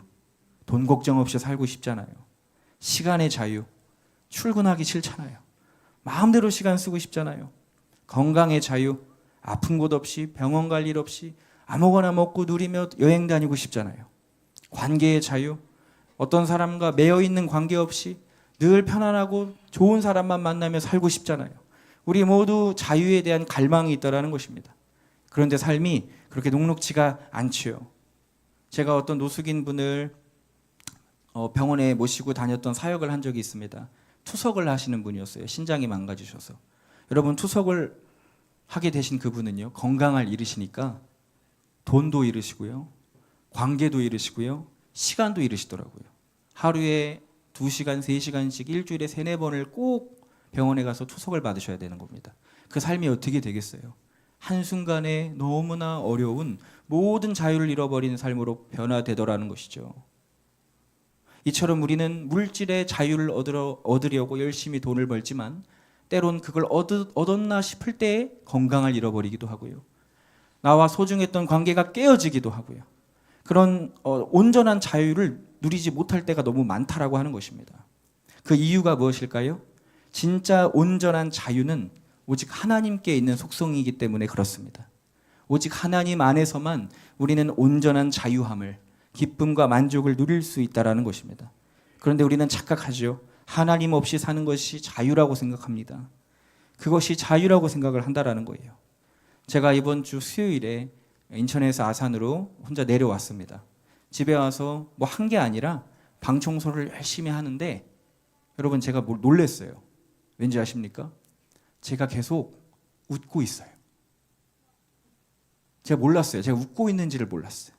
돈 걱정 없이 살고 싶잖아요. 시간의 자유, 출근하기 싫잖아요. 마음대로 시간 쓰고 싶잖아요. 건강의 자유, 아픈 곳 없이 병원 갈 일 없이 아무거나 먹고 누리며 여행 다니고 싶잖아요. 관계의 자유, 어떤 사람과 매여 있는 관계 없이 늘 편안하고 좋은 사람만 만나며 살고 싶잖아요. 우리 모두 자유에 대한 갈망이 있다라는 것입니다. 그런데 삶이 그렇게 녹록지가 않지요. 제가 어떤 노숙인 분을 병원에 모시고 다녔던 사역을 한 적이 있습니다. 투석을 하시는 분이었어요. 신장이 망가지셔서. 여러분 투석을 하게 되신 그분은요. 건강을 잃으시니까 돈도 잃으시고요. 관계도 잃으시고요. 시간도 잃으시더라고요. 하루에 2시간, 3시간씩 일주일에 3-4번을 꼭 병원에 가서 투석을 받으셔야 되는 겁니다. 그 삶이 어떻게 되겠어요? 한순간에 너무나 어려운 모든 자유를 잃어버린 삶으로 변화되더라는 것이죠. 이처럼 우리는 물질의 자유를 얻으려고 열심히 돈을 벌지만 때론 그걸 얻었나 싶을 때에 건강을 잃어버리기도 하고요. 나와 소중했던 관계가 깨어지기도 하고요. 그런 온전한 자유를 누리지 못할 때가 너무 많다라고 하는 것입니다. 그 이유가 무엇일까요? 진짜 온전한 자유는 오직 하나님께 있는 속성이기 때문에 그렇습니다. 오직 하나님 안에서만 우리는 온전한 자유함을, 기쁨과 만족을 누릴 수 있다는 것입니다. 그런데 우리는 착각하죠. 하나님 없이 사는 것이 자유라고 생각합니다. 그것이 자유라고 생각을 한다라는 거예요. 제가 이번 주 수요일에 인천에서 아산으로 혼자 내려왔습니다. 집에 와서 뭐 한 게 아니라 방 청소를 열심히 하는데 여러분 제가 놀랬어요. 왠지 아십니까? 제가 계속 웃고 있어요. 제가 몰랐어요. 제가 웃고 있는지를 몰랐어요.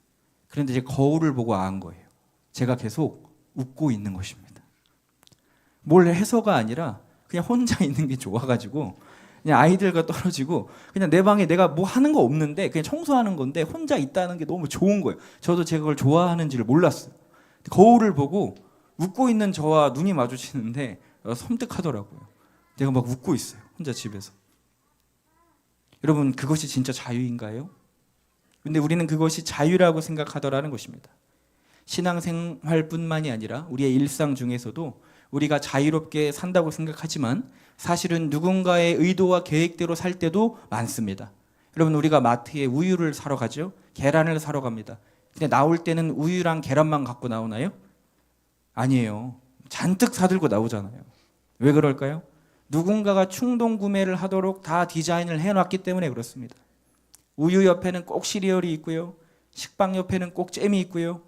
그런데 제 거울을 보고 안 거예요. 제가 계속 웃고 있는 것입니다. 뭘 해서가 아니라 그냥 혼자 있는 게 좋아가지고 그냥 아이들과 떨어지고 그냥 내 방에 내가 뭐 하는 거 없는데 그냥 청소하는 건데 혼자 있다는 게 너무 좋은 거예요. 저도 제가 그걸 좋아하는지를 몰랐어요. 거울을 보고 웃고 있는 저와 눈이 마주치는데 섬뜩하더라고요. 내가 막 웃고 있어요. 혼자 집에서. 여러분, 그것이 진짜 자유인가요? 근데 우리는 그것이 자유라고 생각하더라는 것입니다. 신앙생활뿐만이 아니라 우리의 일상 중에서도 우리가 자유롭게 산다고 생각하지만 사실은 누군가의 의도와 계획대로 살 때도 많습니다. 여러분, 우리가 마트에 우유를 사러 가죠. 계란을 사러 갑니다. 근데 나올 때는 우유랑 계란만 갖고 나오나요? 아니에요. 잔뜩 사들고 나오잖아요. 왜 그럴까요? 누군가가 충동 구매를 하도록 다 디자인을 해놨기 때문에 그렇습니다. 우유 옆에는 꼭 시리얼이 있고요. 식빵 옆에는 꼭 잼이 있고요.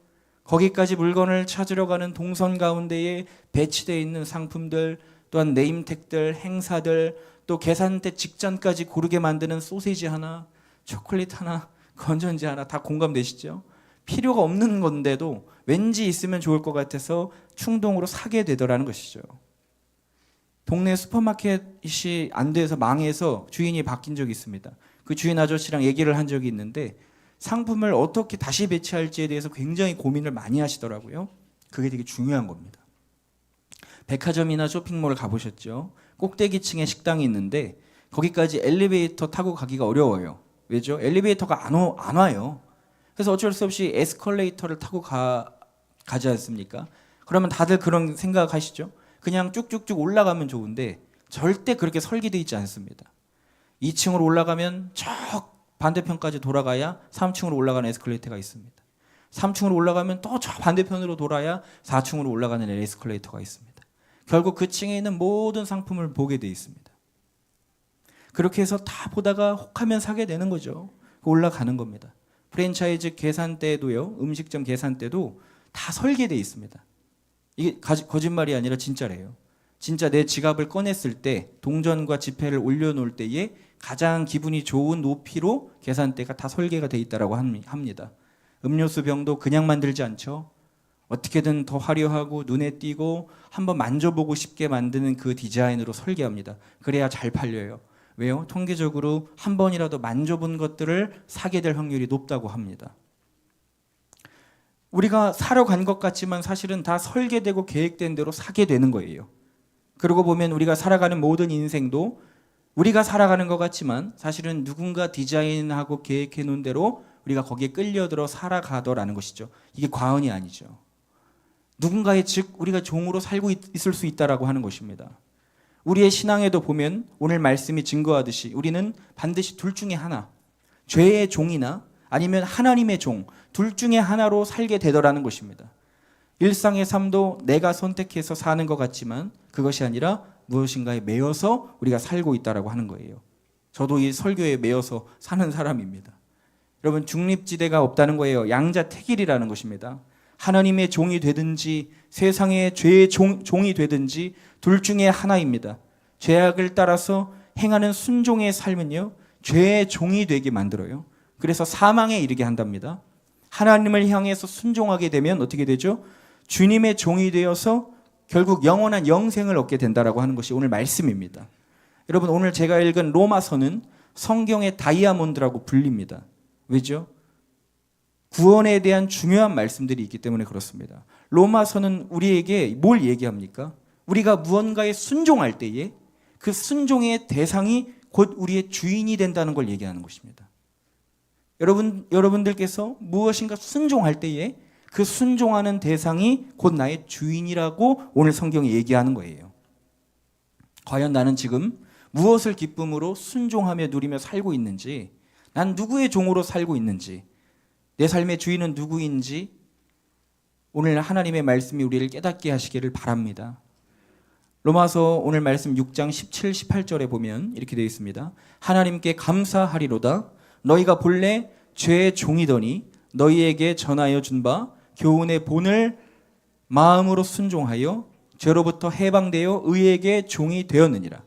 거기까지 물건을 찾으러 가는 동선 가운데에 배치되어 있는 상품들, 또한 네임택들, 행사들, 또 계산대 직전까지 고르게 만드는 소시지 하나, 초콜릿 하나, 건전지 하나, 다 공감되시죠? 필요가 없는 건데도 왠지 있으면 좋을 것 같아서 충동으로 사게 되더라는 것이죠. 동네 슈퍼마켓이 안 돼서 망해서 주인이 바뀐 적이 있습니다. 그 주인 아저씨랑 얘기를 한 적이 있는데 상품을 어떻게 다시 배치할지에 대해서 굉장히 고민을 많이 하시더라고요. 그게 되게 중요한 겁니다. 백화점이나 쇼핑몰 가보셨죠? 꼭대기층에 식당이 있는데 거기까지 엘리베이터 타고 가기가 어려워요. 왜죠? 엘리베이터가 안 와요. 그래서 어쩔 수 없이 에스컬레이터를 타고 가지 않습니까? 그러면 다들 그런 생각하시죠? 그냥 쭉쭉쭉 올라가면 좋은데 절대 그렇게 설계되어 있지 않습니다. 2층으로 올라가면 저 반대편까지 돌아가야 3층으로 올라가는 에스컬레이터가 있습니다. 3층으로 올라가면 또 저 반대편으로 돌아야 4층으로 올라가는 에스컬레이터가 있습니다. 결국 그 층에 있는 모든 상품을 보게 되어 있습니다. 그렇게 해서 다 보다가 혹하면 사게 되는 거죠. 올라가는 겁니다. 프랜차이즈 계산대도요, 음식점 계산대도 다 설계되어 있습니다. 이게 거짓말이 아니라 진짜래요. 진짜 내 지갑을 꺼냈을 때 동전과 지폐를 올려놓을 때에 가장 기분이 좋은 높이로 계산대가 다 설계가 되어 있다고 합니다. 음료수 병도 그냥 만들지 않죠. 어떻게든 더 화려하고 눈에 띄고 한번 만져보고 싶게 만드는 그 디자인으로 설계합니다. 그래야 잘 팔려요. 왜요? 통계적으로 한 번이라도 만져본 것들을 사게 될 확률이 높다고 합니다. 우리가 사러 간 것 같지만 사실은 다 설계되고 계획된 대로 사게 되는 거예요. 그러고 보면 우리가 살아가는 모든 인생도 우리가 살아가는 것 같지만 사실은 누군가 디자인하고 계획해 놓은 대로 우리가 거기에 끌려들어 살아가더라는 것이죠. 이게 과언이 아니죠. 누군가의 즉 우리가 종으로 살고 있을 수 있다라고 하는 것입니다. 우리의 신앙에도 보면 오늘 말씀이 증거하듯이 우리는 반드시 둘 중에 하나, 죄의 종이나 아니면 하나님의 종, 둘 중에 하나로 살게 되더라는 것입니다. 일상의 삶도 내가 선택해서 사는 것 같지만 그것이 아니라 무엇인가에 매여서 우리가 살고 있다라고 하는 거예요. 저도 이 설교에 매여서 사는 사람입니다. 여러분, 중립지대가 없다는 거예요. 양자택일이라는 것입니다. 하나님의 종이 되든지 세상의 죄의 종이 되든지 둘 중에 하나입니다. 죄악을 따라서 행하는 순종의 삶은요, 죄의 종이 되게 만들어요. 그래서 사망에 이르게 한답니다. 하나님을 향해서 순종하게 되면 어떻게 되죠? 주님의 종이 되어서 결국 영원한 영생을 얻게 된다라고 하는 것이 오늘 말씀입니다. 여러분, 오늘 제가 읽은 로마서는 성경의 다이아몬드라고 불립니다. 왜죠? 구원에 대한 중요한 말씀들이 있기 때문에 그렇습니다. 로마서는 우리에게 뭘 얘기합니까? 우리가 무언가에 순종할 때에 그 순종의 대상이 곧 우리의 주인이 된다는 걸 얘기하는 것입니다. 여러분들께서 무엇인가 순종할 때에 그 순종하는 대상이 곧 나의 주인이라고 오늘 성경이 얘기하는 거예요. 과연 나는 지금 무엇을 기쁨으로 순종하며 누리며 살고 있는지, 난 누구의 종으로 살고 있는지, 내 삶의 주인은 누구인지 오늘 하나님의 말씀이 우리를 깨닫게 하시기를 바랍니다. 로마서 오늘 말씀 6장 17, 18절에 보면 이렇게 되어 있습니다. 하나님께 감사하리로다. 너희가 본래 죄의 종이더니 너희에게 전하여 준 바 교훈의 본을 마음으로 순종하여 죄로부터 해방되어 의에게 종이 되었느니라.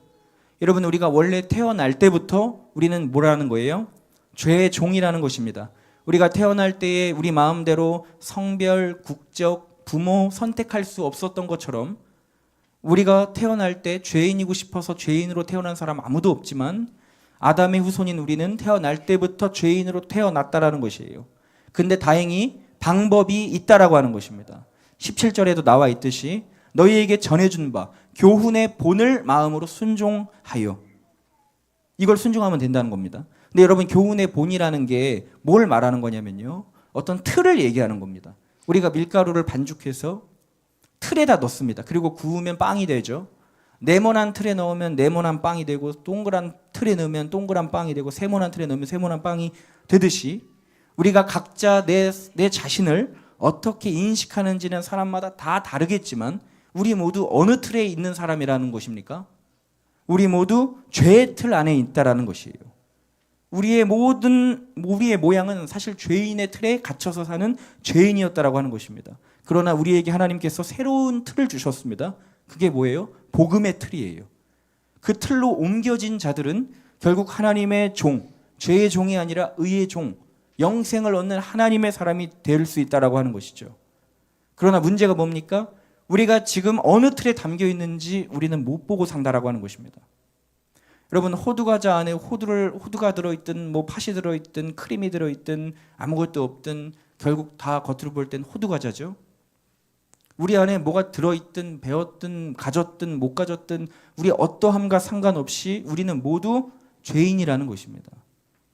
여러분, 우리가 원래 태어날 때부터 우리는 뭐라는 거예요? 죄의 종이라는 것입니다. 우리가 태어날 때에 우리 마음대로 성별, 국적, 부모 선택할 수 없었던 것처럼 우리가 태어날 때 죄인이고 싶어서 죄인으로 태어난 사람 아무도 없지만 아담의 후손인 우리는 태어날 때부터 죄인으로 태어났다라는 것이에요. 근데 다행히 방법이 있다라고 하는 것입니다. 17절에도 나와 있듯이 너희에게 전해준 바 교훈의 본을 마음으로 순종하여, 이걸 순종하면 된다는 겁니다. 근데 여러분, 교훈의 본이라는 게 뭘 말하는 거냐면요, 어떤 틀을 얘기하는 겁니다. 우리가 밀가루를 반죽해서 틀에다 넣습니다. 그리고 구우면 빵이 되죠. 네모난 틀에 넣으면 네모난 빵이 되고, 동그란 틀에 넣으면 동그란 빵이 되고, 세모난 틀에 넣으면 세모난 빵이 되듯이 우리가 각자 내 자신을 어떻게 인식하는지는 사람마다 다 다르겠지만 우리 모두 어느 틀에 있는 사람이라는 것입니까? 우리 모두 죄의 틀 안에 있다라는 것이에요. 우리의 모양은 사실 죄인의 틀에 갇혀서 사는 죄인이었다라고 하는 것입니다. 그러나 우리에게 하나님께서 새로운 틀을 주셨습니다. 그게 뭐예요? 복음의 틀이에요. 그 틀로 옮겨진 자들은 결국 하나님의 종, 죄의 종이 아니라 의의 종, 영생을 얻는 하나님의 사람이 될 수 있다라고 하는 것이죠. 그러나 문제가 뭡니까? 우리가 지금 어느 틀에 담겨 있는지 우리는 못 보고 산다라고 하는 것입니다. 여러분, 호두과자 안에 호두가 들어있든 뭐 팥이 들어있든 크림이 들어있든 아무것도 없든 결국 다 겉으로 볼 땐 호두과자죠. 우리 안에 뭐가 들어있든 배웠든 가졌든 못 가졌든 우리 어떠함과 상관없이 우리는 모두 죄인이라는 것입니다.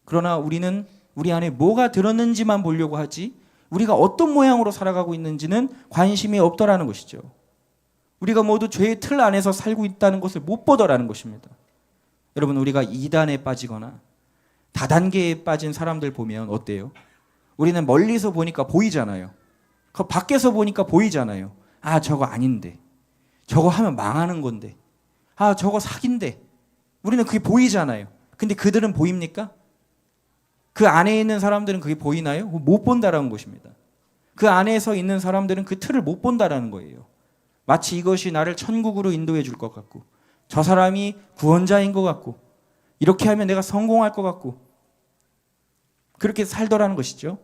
그러나 우리는 우리 안에 뭐가 들었는지만 보려고 하지 우리가 어떤 모양으로 살아가고 있는지는 관심이 없더라는 것이죠. 우리가 모두 죄의 틀 안에서 살고 있다는 것을 못 보더라는 것입니다. 여러분, 우리가 이단에 빠지거나 다단계에 빠진 사람들 보면 어때요? 우리는 멀리서 보니까 보이잖아요. 그 밖에서 보니까 보이잖아요. 아, 저거 아닌데. 저거 하면 망하는 건데. 아, 저거 사기인데. 우리는 그게 보이잖아요. 근데 그들은 보입니까? 그 안에 있는 사람들은 그게 보이나요? 못 본다라는 것입니다. 그 안에서 있는 사람들은 그 틀을 못 본다라는 거예요. 마치 이것이 나를 천국으로 인도해 줄 것 같고, 저 사람이 구원자인 것 같고, 이렇게 하면 내가 성공할 것 같고, 그렇게 살더라는 것이죠.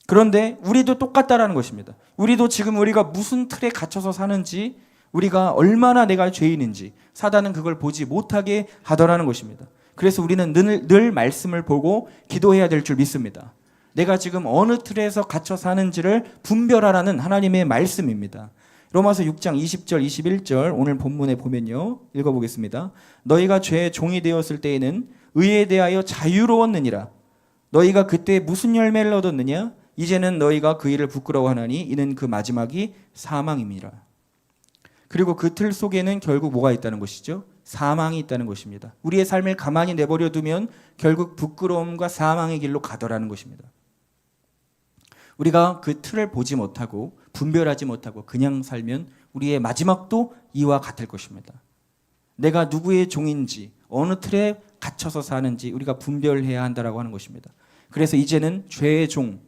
그런데 우리도 똑같다라는 것입니다. 우리도 지금 우리가 무슨 틀에 갇혀서 사는지, 우리가 얼마나 내가 죄인인지 사단은 그걸 보지 못하게 하더라는 것입니다. 그래서 우리는 늘 말씀을 보고 기도해야 될 줄 믿습니다. 내가 지금 어느 틀에서 갇혀 사는지를 분별하라는 하나님의 말씀입니다. 로마서 6장 20절 21절 오늘 본문에 보면요, 읽어보겠습니다. 너희가 죄의 종이 되었을 때에는 의에 대하여 자유로웠느니라. 너희가 그때 무슨 열매를 얻었느냐? 이제는 너희가 그 일을 부끄러워하나니 이는 그 마지막이 사망임이라. 그리고 그 틀 속에는 결국 뭐가 있다는 것이죠? 사망이 있다는 것입니다. 우리의 삶을 가만히 내버려 두면 결국 부끄러움과 사망의 길로 가더라는 것입니다. 우리가 그 틀을 보지 못하고 분별하지 못하고 그냥 살면 우리의 마지막도 이와 같을 것입니다. 내가 누구의 종인지 어느 틀에 갇혀서 사는지 우리가 분별해야 한다라고 하는 것입니다. 그래서 이제는 죄의 종,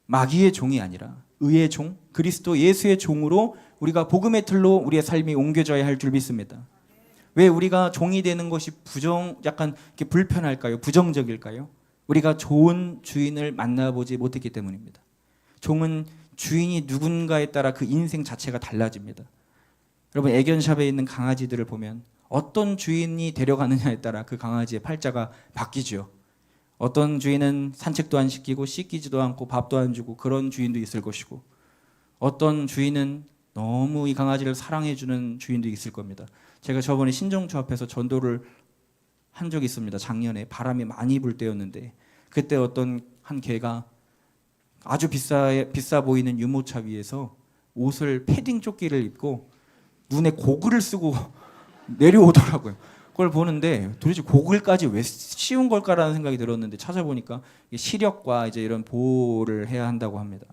마귀의 종이 아니라 의의 종, 그리스도 예수의 종으로 우리가 복음의 틀로 우리의 삶이 옮겨져야 할 줄 믿습니다. 왜 우리가 종이 되는 것이 약간 이렇게 불편할까요? 부정적일까요? 우리가 좋은 주인을 만나보지 못했기 때문입니다. 종은 주인이 누군가에 따라 그 인생 자체가 달라집니다. 여러분, 애견샵에 있는 강아지들을 보면 어떤 주인이 데려가느냐에 따라 그 강아지의 팔자가 바뀌죠. 어떤 주인은 산책도 안 시키고 씻기지도 않고 밥도 안 주고 그런 주인도 있을 것이고, 어떤 주인은 너무 이 강아지를 사랑해주는 주인도 있을 겁니다. 제가 저번에 신정초 앞에서 전도를 한 적이 있습니다. 작년에 바람이 많이 불 때였는데, 그때 어떤 한 개가 아주 비싸 보이는 유모차 위에서 옷을 패딩 조끼를 입고 눈에 고글을 쓰고 내려오더라고요. 그걸 보는데 도대체 고글까지 왜 씌운 걸까라는 생각이 들었는데, 찾아보니까 시력과 이제 이런 보호를 해야 한다고 합니다.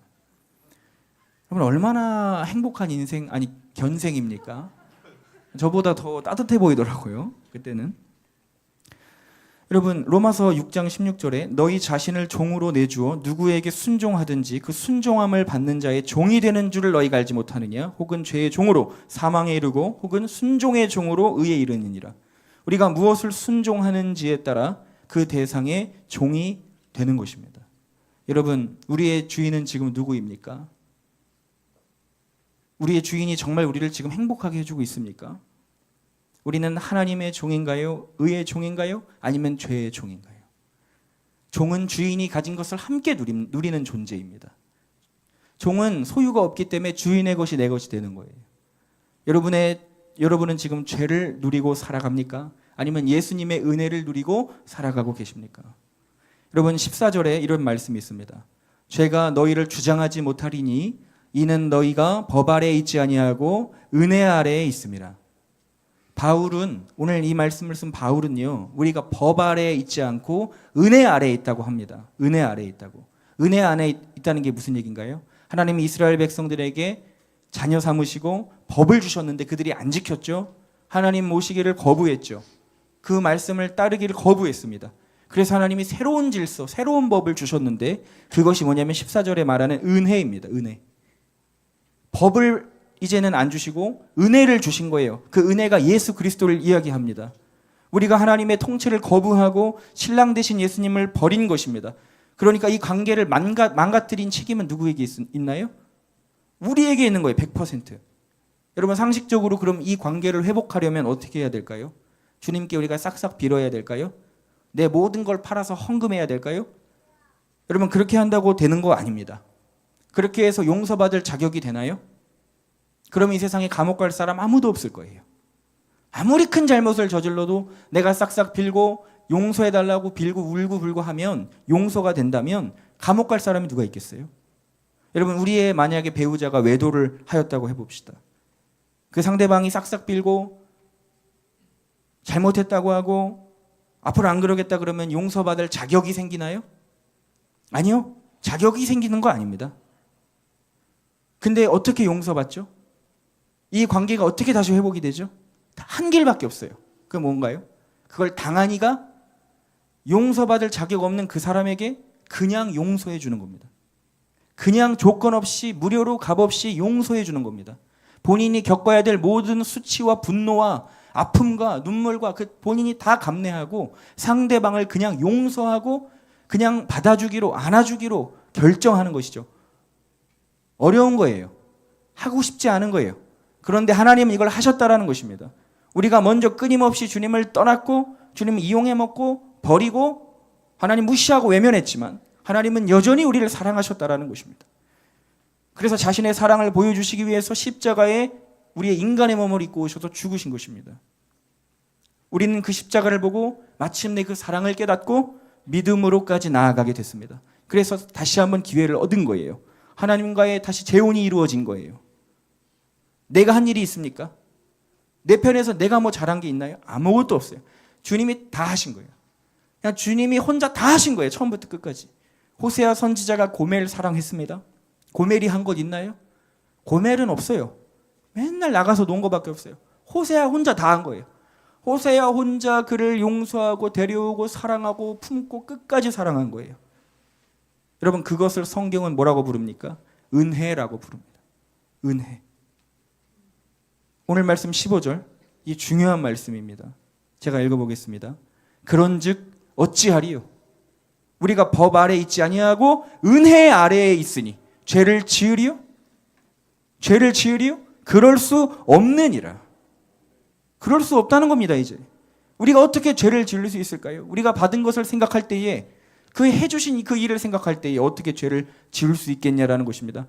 여러분, 얼마나 행복한 견생입니까? 저보다 더 따뜻해 보이더라고요, 그때는. 여러분, 로마서 6장 16절에 너희 자신을 종으로 내주어 누구에게 순종하든지 그 순종함을 받는 자의 종이 되는 줄을 너희가 알지 못하느냐? 혹은 죄의 종으로 사망에 이르고 혹은 순종의 종으로 의에 이르느니라. 우리가 무엇을 순종하는지에 따라 그 대상의 종이 되는 것입니다. 여러분, 우리의 주인은 지금 누구입니까? 우리의 주인이 정말 우리를 지금 행복하게 해주고 있습니까? 우리는 하나님의 종인가요? 의의 종인가요? 아니면 죄의 종인가요? 종은 주인이 가진 것을 함께 누리는 존재입니다. 종은 소유가 없기 때문에 주인의 것이 내 것이 되는 거예요. 여러분은 지금 죄를 누리고 살아갑니까? 아니면 예수님의 은혜를 누리고 살아가고 계십니까? 여러분 14절에 이런 말씀이 있습니다. 죄가 너희를 주장하지 못하리니 이는 너희가 법 아래에 있지 아니하고 은혜 아래에 있음이라. 바울은 오늘 이 말씀을 쓴 바울은요, 우리가 법 아래에 있지 않고 은혜 아래에 있다고 합니다. 은혜 아래에 있다고. 은혜 안에 있다는 게 무슨 얘기인가요? 하나님이 이스라엘 백성들에게 자녀 삼으시고 법을 주셨는데 그들이 안 지켰죠. 하나님 모시기를 거부했죠. 그 말씀을 따르기를 거부했습니다. 그래서 하나님이 새로운 질서, 새로운 법을 주셨는데 그것이 뭐냐면 14절에 말하는 은혜입니다. 은혜. 법을 이제는 안 주시고 은혜를 주신 거예요. 그 은혜가 예수 그리스도를 이야기합니다. 우리가 하나님의 통치를 거부하고 신랑 되신 예수님을 버린 것입니다. 그러니까 이 관계를 망가뜨린 책임은 누구에게 있나요? 우리에게 있는 거예요. 100%. 여러분 상식적으로 그럼 이 관계를 회복하려면 어떻게 해야 될까요? 주님께 우리가 싹싹 빌어야 될까요? 내 모든 걸 팔아서 헌금해야 될까요? 여러분 그렇게 한다고 되는 거 아닙니다. 그렇게 해서 용서받을 자격이 되나요? 그럼 이 세상에 감옥 갈 사람 아무도 없을 거예요. 아무리 큰 잘못을 저질러도 내가 싹싹 빌고 용서해달라고 빌고 울고 불고 하면 용서가 된다면 감옥 갈 사람이 누가 있겠어요? 여러분 우리의 만약에 배우자가 외도를 하였다고 해봅시다. 그 상대방이 싹싹 빌고 잘못했다고 하고 앞으로 안 그러겠다 그러면 용서받을 자격이 생기나요? 아니요. 자격이 생기는 거 아닙니다. 근데 어떻게 용서받죠? 이 관계가 어떻게 다시 회복이 되죠? 한 길밖에 없어요. 그게 뭔가요? 그걸 당한 이가 용서받을 자격 없는 그 사람에게 그냥 용서해 주는 겁니다. 그냥 조건 없이 무료로 값없이 용서해 주는 겁니다. 본인이 겪어야 될 모든 수치와 분노와 아픔과 눈물과 그 본인이 다 감내하고 상대방을 그냥 용서하고 그냥 받아주기로 안아주기로 결정하는 것이죠. 어려운 거예요. 하고 싶지 않은 거예요. 그런데 하나님은 이걸 하셨다라는 것입니다. 우리가 먼저 끊임없이 주님을 떠났고 주님을 이용해 먹고 버리고 하나님 무시하고 외면했지만 하나님은 여전히 우리를 사랑하셨다라는 것입니다. 그래서 자신의 사랑을 보여주시기 위해서 십자가에 우리의 인간의 몸을 입고 오셔서 죽으신 것입니다. 우리는 그 십자가를 보고 마침내 그 사랑을 깨닫고 믿음으로까지 나아가게 됐습니다. 그래서 다시 한번 기회를 얻은 거예요. 하나님과의 다시 재혼이 이루어진 거예요. 내가 한 일이 있습니까? 내 편에서 내가 뭐 잘한 게 있나요? 아무것도 없어요. 주님이 다 하신 거예요. 그냥 주님이 혼자 다 하신 거예요. 처음부터 끝까지. 호세아 선지자가 고멜을 사랑했습니다. 고멜이 한 것 있나요? 고멜은 없어요. 맨날 나가서 논 거밖에 없어요. 호세아 혼자 다 한 거예요. 호세아 혼자 그를 용서하고 데려오고 사랑하고 품고 끝까지 사랑한 거예요. 여러분 그것을 성경은 뭐라고 부릅니까? 은혜라고 부릅니다. 은혜. 오늘 말씀 15절 이 중요한 말씀입니다. 제가 읽어보겠습니다. 그런즉 어찌하리요? 우리가 법 아래에 있지 아니하고 은혜 아래에 있으니 죄를 지으리요? 죄를 지으리요? 그럴 수 없느니라. 그럴 수 없다는 겁니다. 이제 우리가 어떻게 죄를 지을 수 있을까요? 우리가 받은 것을 생각할 때에 그 해주신 그 일을 생각할 때에 어떻게 죄를 지을 수 있겠냐라는 것입니다.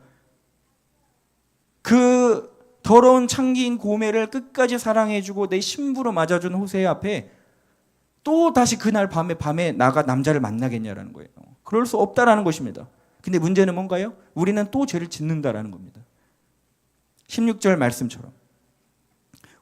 그 더러운 창기인 고멜을 끝까지 사랑해주고 내 신부로 맞아준 호세 앞에 또 다시 그날 밤에 나가 남자를 만나겠냐라는 거예요. 그럴 수 없다라는 것입니다. 근데 문제는 뭔가요? 우리는 또 죄를 짓는다라는 겁니다. 16절 말씀처럼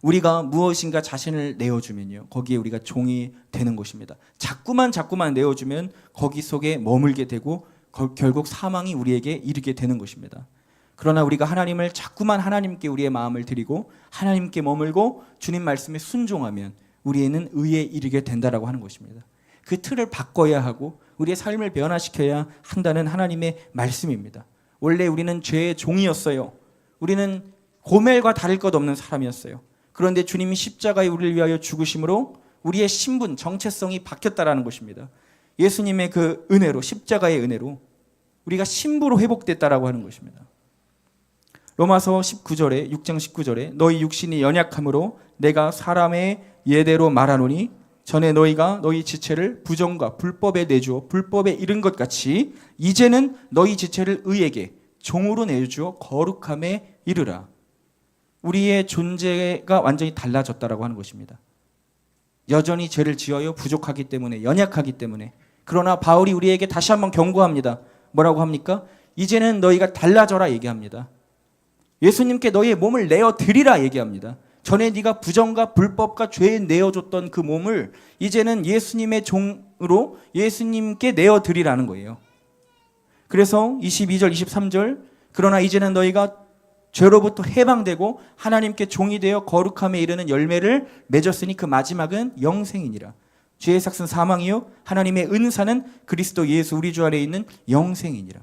우리가 무엇인가 자신을 내어주면요 거기에 우리가 종이 되는 것입니다. 자꾸만 내어주면 거기 속에 머물게 되고 결국 사망이 우리에게 이르게 되는 것입니다. 그러나 우리가 하나님을 자꾸만 하나님께 우리의 마음을 드리고 하나님께 머물고 주님 말씀에 순종하면 우리에는 의에 이르게 된다라고 하는 것입니다. 그 틀을 바꿔야 하고 우리의 삶을 변화시켜야 한다는 하나님의 말씀입니다. 원래 우리는 죄의 종이었어요. 우리는 고멜과 다를 것 없는 사람이었어요. 그런데 주님이 십자가에 우리를 위하여 죽으심으로 우리의 신분, 정체성이 바뀌었다라는 것입니다. 예수님의 그 은혜로, 십자가의 은혜로 우리가 신부로 회복됐다라고 하는 것입니다. 로마서 19절에 6장 19절에 너희 육신이 연약함으로 내가 사람의 예대로 말하노니 전에 너희가 너희 지체를 부정과 불법에 내주어 불법에 이른 것 같이 이제는 너희 지체를 의에게 종으로 내주어 거룩함에 이르라. 우리의 존재가 완전히 달라졌다라고 하는 것입니다. 여전히 죄를 지어요. 부족하기 때문에, 연약하기 때문에. 그러나 바울이 우리에게 다시 한번 경고합니다. 뭐라고 합니까? 이제는 너희가 달라져라 얘기합니다. 예수님께 너희의 몸을 내어 드리라 얘기합니다. 전에 네가 부정과 불법과 죄에 내어줬던 그 몸을 이제는 예수님의 종으로 예수님께 내어 드리라는 거예요. 그래서 22절 23절 그러나 이제는 너희가 죄로부터 해방되고 하나님께 종이 되어 거룩함에 이르는 열매를 맺었으니 그 마지막은 영생이니라. 죄의 삭은 사망이요 하나님의 은사는 그리스도 예수 우리 주 안에 있는 영생이니라.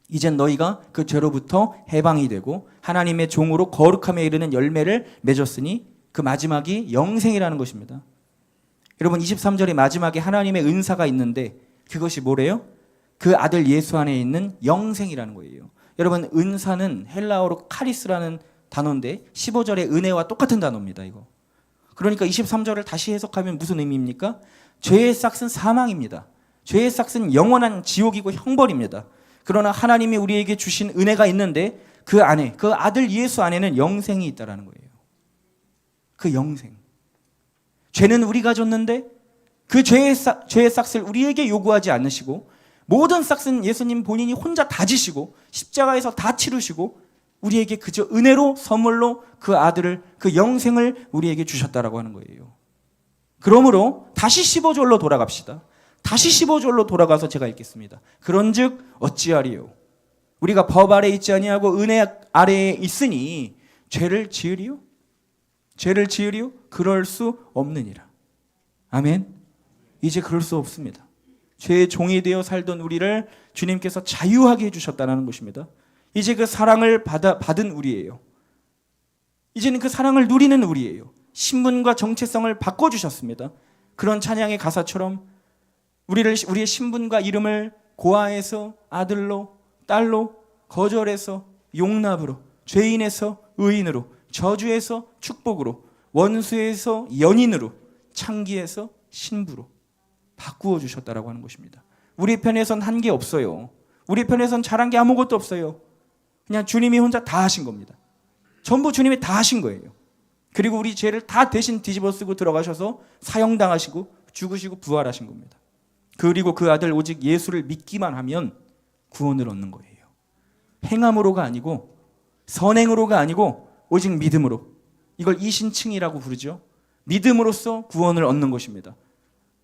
이젠 너희가 그 죄로부터 해방이 되고 하나님의 종으로 거룩함에 이르는 열매를 맺었으니 그 마지막이 영생이라는 것입니다. 여러분 23절의 마지막에 하나님의 은사가 있는데 그것이 뭐래요? 그 아들 예수 안에 있는 영생이라는 거예요. 여러분 은사는 헬라어로 카리스라는 단어인데 15절의 은혜와 똑같은 단어입니다. 이거. 그러니까 23절을 다시 해석하면 무슨 의미입니까? 죄의 삭은 사망입니다. 죄의 삭은 영원한 지옥이고 형벌입니다. 그러나 하나님이 우리에게 주신 은혜가 있는데 그 안에 그 아들 예수 안에는 영생이 있다라는 거예요. 그 영생. 죄는 우리가 졌는데 그 죄의 삭을 우리에게 요구하지 않으시고 모든 삭은 예수님 본인이 혼자 다 지시고 십자가에서 다 치르시고 우리에게 그저 은혜로 선물로 그 아들을 그 영생을 우리에게 주셨다라고 하는 거예요. 그러므로 다시 15절로 돌아갑시다. 다시 15절로 돌아가서 제가 읽겠습니다. 그런즉 어찌하리요? 우리가 법 아래 있지 아니하고 은혜 아래에 있으니 죄를 지으리요? 죄를 지으리요? 그럴 수 없느니라. 아멘. 이제 그럴 수 없습니다. 죄의 종이 되어 살던 우리를 주님께서 자유하게 해주셨다는 것입니다. 이제 그 사랑을 받은 우리예요. 이제는 그 사랑을 누리는 우리예요. 신분과 정체성을 바꿔주셨습니다. 그런 찬양의 가사처럼 우리의 신분과 이름을 고아에서 아들로, 딸로, 거절에서 용납으로, 죄인에서 의인으로, 저주에서 축복으로, 원수에서 연인으로, 창기에서 신부로 바꾸어 주셨다라고 하는 것입니다. 우리 편에선 한 게 없어요. 우리 편에선 잘한 게 아무것도 없어요. 그냥 주님이 혼자 다 하신 겁니다. 전부 주님이 다 하신 거예요. 그리고 우리 죄를 다 대신 뒤집어 쓰고 들어가셔서 사형당하시고 죽으시고 부활하신 겁니다. 그리고 그 아들 오직 예수를 믿기만 하면 구원을 얻는 거예요. 행함으로가 아니고 선행으로가 아니고 오직 믿음으로. 이걸 이신칭이라고 부르죠. 믿음으로써 구원을 얻는 것입니다.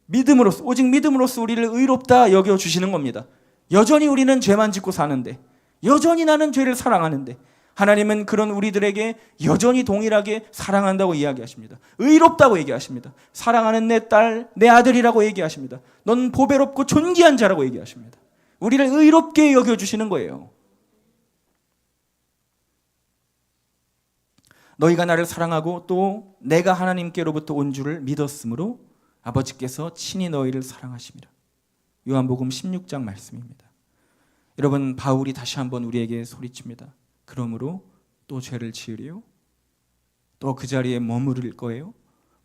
믿음으로써, 오직 믿음으로써 우리를 의롭다 여겨주시는 겁니다. 여전히 우리는 죄만 짓고 사는데, 여전히 나는 죄를 사랑하는데 하나님은 그런 우리들에게 여전히 동일하게 사랑한다고 이야기하십니다. 의롭다고 얘기하십니다. 사랑하는 내 딸, 내 아들이라고 얘기하십니다. 넌 보배롭고 존귀한 자라고 얘기하십니다. 우리를 의롭게 여겨주시는 거예요. 너희가 나를 사랑하고 또 내가 하나님께로부터 온 줄을 믿었으므로 아버지께서 친히 너희를 사랑하심이라. 요한복음 16장 말씀입니다. 여러분 바울이 다시 한번 우리에게 소리칩니다. 그러므로 또 죄를 지으리요? 또 그 자리에 머무를 거예요?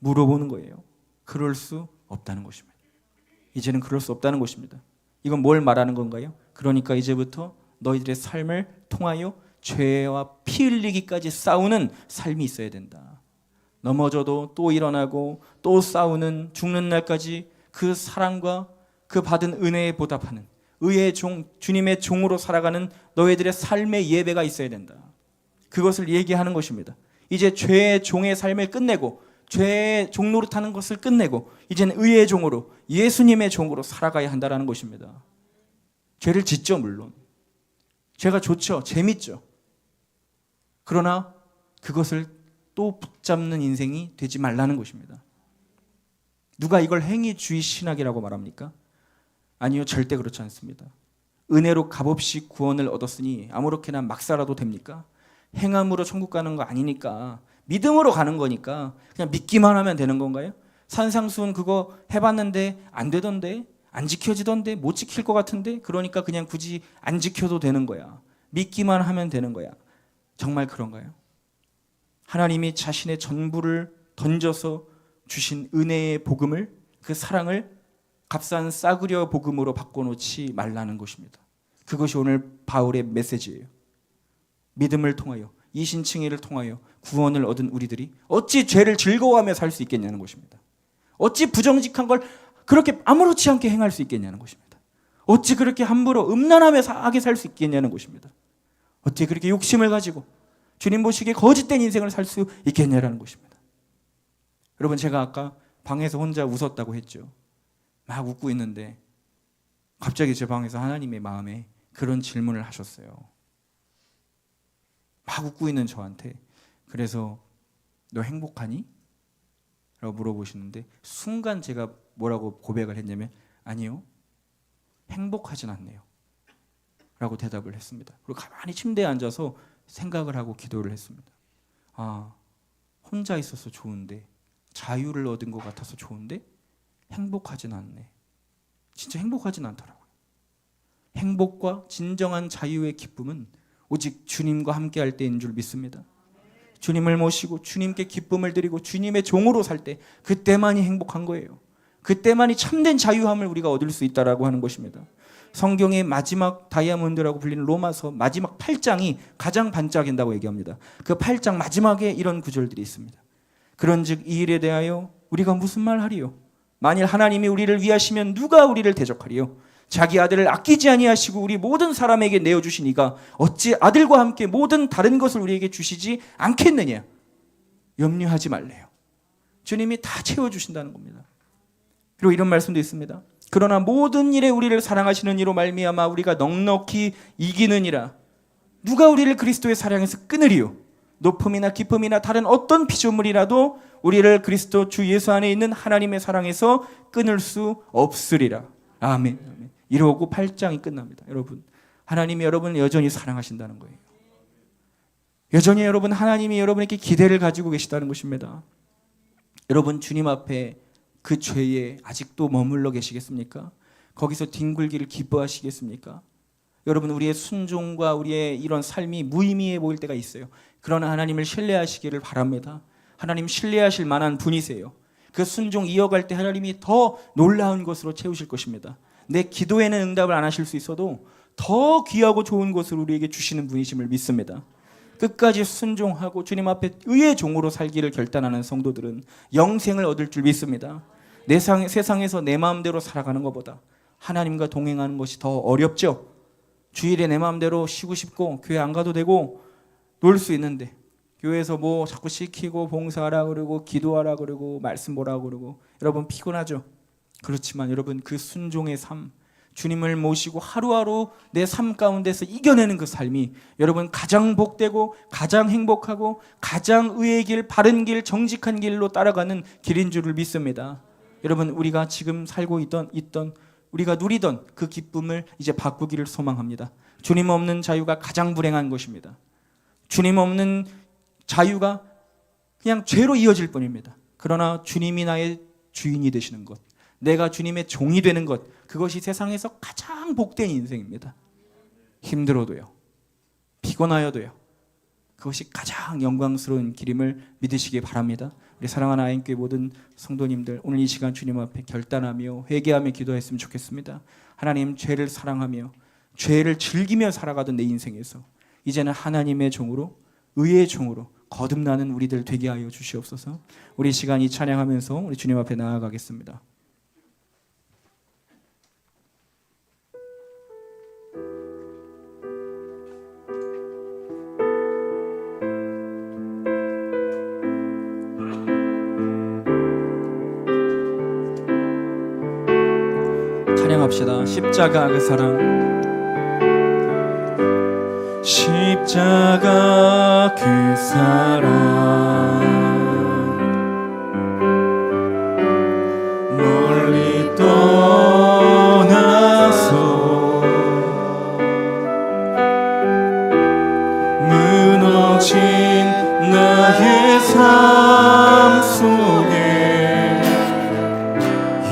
물어보는 거예요. 그럴 수 없다는 것입니다. 이제는 그럴 수 없다는 것입니다. 이건 뭘 말하는 건가요? 그러니까 이제부터 너희들의 삶을 통하여 죄와 피 흘리기까지 싸우는 삶이 있어야 된다. 넘어져도 또 일어나고 또 싸우는 죽는 날까지 그 사랑과 그 받은 은혜에 보답하는 의의 종, 주님의 종으로 살아가는 너희들의 삶의 예배가 있어야 된다. 그것을 얘기하는 것입니다. 이제 죄의 종의 삶을 끝내고 죄의 종 노릇하는 것을 끝내고 이제는 의의 종으로 예수님의 종으로 살아가야 한다는 것입니다. 죄를 짓죠 물론. 죄가 좋죠. 재밌죠. 그러나 그것을 또 붙잡는 인생이 되지 말라는 것입니다. 누가 이걸 행위주의 신학이라고 말합니까? 아니요, 절대 그렇지 않습니다. 은혜로 값없이 구원을 얻었으니 아무렇게나 막 살아도 됩니까? 행함으로 천국 가는 거 아니니까, 믿음으로 가는 거니까 그냥 믿기만 하면 되는 건가요? 산상수훈 그거 해봤는데 안 되던데, 안 지켜지던데, 못 지킬 것 같은데, 그러니까 그냥 굳이 안 지켜도 되는 거야. 믿기만 하면 되는 거야. 정말 그런가요? 하나님이 자신의 전부를 던져서 주신 은혜의 복음을, 그 사랑을 값싼 싸구려 복음으로 바꿔놓지 말라는 것입니다. 그것이 오늘 바울의 메시지예요. 믿음을 통하여, 이신칭의를 통하여 구원을 얻은 우리들이 어찌 죄를 즐거워하며 살 수 있겠냐는 것입니다. 어찌 부정직한 걸 그렇게 아무렇지 않게 행할 수 있겠냐는 것입니다. 어찌 그렇게 함부로 음란하며 사하게 살 수 있겠냐는 것입니다. 어찌 그렇게 욕심을 가지고 주님 보시기에 거짓된 인생을 살 수 있겠냐라는 것입니다. 여러분, 제가 아까 방에서 혼자 웃었다고 했죠. 막 웃고 있는데 갑자기 제 방에서 하나님의 마음에 그런 질문을 하셨어요. 막 웃고 있는 저한테, 그래서 너 행복하니? 라고 물어보시는데 순간 제가 뭐라고 고백을 했냐면, 아니요, 행복하진 않네요 라고 대답을 했습니다. 그리고 가만히 침대에 앉아서 생각을 하고 기도를 했습니다. 아, 혼자 있어서 좋은데, 자유를 얻은 것 같아서 좋은데 행복하진 않네. 진짜 행복하진 않더라고요. 행복과 진정한 자유의 기쁨은 오직 주님과 함께 할 때인 줄 믿습니다. 주님을 모시고 주님께 기쁨을 드리고 주님의 종으로 살 때, 그때만이 행복한 거예요. 그때만이 참된 자유함을 우리가 얻을 수 있다라고 하는 것입니다. 성경의 마지막 다이아몬드라고 불리는 로마서 마지막 8장이 가장 반짝인다고 얘기합니다. 그 8장 마지막에 이런 구절들이 있습니다. 그런즉 이 일에 대하여 우리가 무슨 말 하리요? 만일 하나님이 우리를 위하시면 누가 우리를 대적하리요? 자기 아들을 아끼지 아니하시고 우리 모든 사람에게 내어주시니가 어찌 아들과 함께 모든 다른 것을 우리에게 주시지 않겠느냐? 염려하지 말래요. 주님이 다 채워주신다는 겁니다. 그리고 이런 말씀도 있습니다. 그러나 모든 일에 우리를 사랑하시는 이로 말미암아 우리가 넉넉히 이기느니라. 누가 우리를 그리스도의 사랑에서 끊으리요? 높음이나 기쁨이나 다른 어떤 피조물이라도 우리를 그리스도 주 예수 안에 있는 하나님의 사랑에서 끊을 수 없으리라. 아멘. 아멘. 이러고 8장이 끝납니다. 여러분, 하나님이 여러분을 여전히 사랑하신다는 거예요. 여전히 여러분, 하나님이 여러분에게 기대를 가지고 계시다는 것입니다. 여러분, 주님 앞에 그 죄에 아직도 머물러 계시겠습니까? 거기서 뒹굴기를 기뻐하시겠습니까? 여러분, 우리의 순종과 우리의 이런 삶이 무의미해 보일 때가 있어요. 그러나 하나님을 신뢰하시기를 바랍니다. 하나님 신뢰하실 만한 분이세요. 그 순종 이어갈 때 하나님이 더 놀라운 것으로 채우실 것입니다. 내 기도에는 응답을 안 하실 수 있어도 더 귀하고 좋은 것을 우리에게 주시는 분이심을 믿습니다. 끝까지 순종하고 주님 앞에 의의 종으로 살기를 결단하는 성도들은 영생을 얻을 줄 믿습니다. 세상에서 내 마음대로 살아가는 것보다 하나님과 동행하는 것이 더 어렵죠. 주일에 내 마음대로 쉬고 싶고 교회 안 가도 되고 놀 수 있는데, 교회에서 뭐 자꾸 시키고 봉사하라 그러고 기도하라 그러고 말씀 보라 그러고, 여러분 피곤하죠. 그렇지만 여러분, 그 순종의 삶, 주님을 모시고 하루하루 내 삶 가운데서 이겨내는 그 삶이 여러분 가장 복되고 가장 행복하고 가장 의의 길, 바른 길, 정직한 길로 따라가는 길인 줄을 믿습니다. 여러분, 우리가 지금 살고 있던 우리가 누리던 그 기쁨을 이제 바꾸기를 소망합니다. 주님 없는 자유가 가장 불행한 것입니다. 주님 없는 자유가 그냥 죄로 이어질 뿐입니다. 그러나 주님이 나의 주인이 되시는 것, 내가 주님의 종이 되는 것, 그것이 세상에서 가장 복된 인생입니다. 힘들어도요, 피곤하여도요, 그것이 가장 영광스러운 길임을 믿으시기 바랍니다. 우리 사랑하는 아인교회 모든 성도님들, 오늘 이 시간 주님 앞에 결단하며 회개하며 기도했으면 좋겠습니다. 하나님, 죄를 사랑하며 죄를 즐기며 살아가던 내 인생에서 이제는 하나님의 종으로, 의의 종으로 거듭나는 우리들 되게 하여 주시옵소서. 우리 시간 이 찬양하면서 우리 주님 앞에 나아가겠습니다. 찬양합시다. 십자가 그 사랑. 십자가 그 사랑 멀리 떠나서 무너진 나의 삶 속에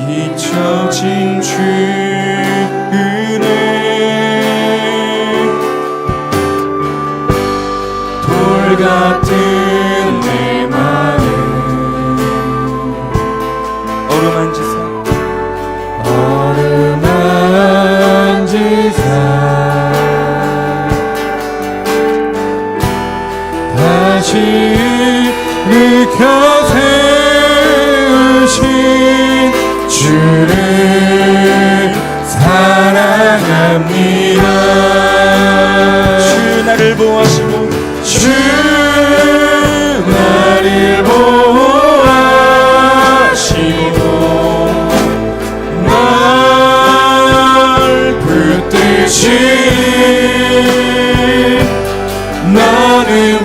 잊혀진 주 은혜 같은 내 마음 어루만지사 다시 일으켜 세우신 주를 사랑합니다. 주 나를 보호하시고 주 나를 보호하시고 날 붙드시 나는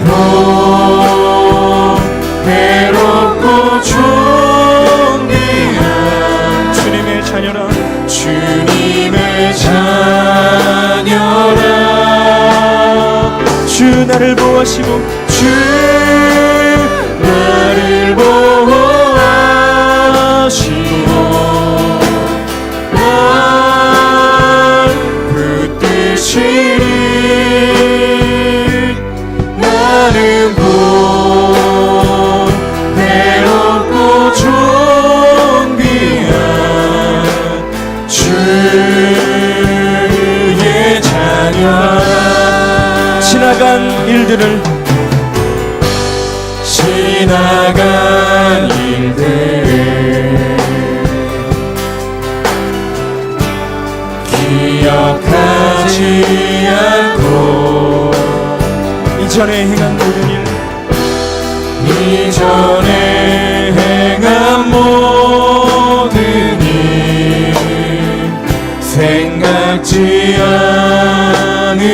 괴롭고 존귀한 주님의 자녀라 주님의 자녀라 주 나를 보호하시고 주 나를 보호하시고 날 붙드시리 나는 괴롭고 존귀한 주의 자녀라 지나간 일들을 기억하지 않고 이전에 행한 모든 일 이전에 행한 모든 일 생각지 않으리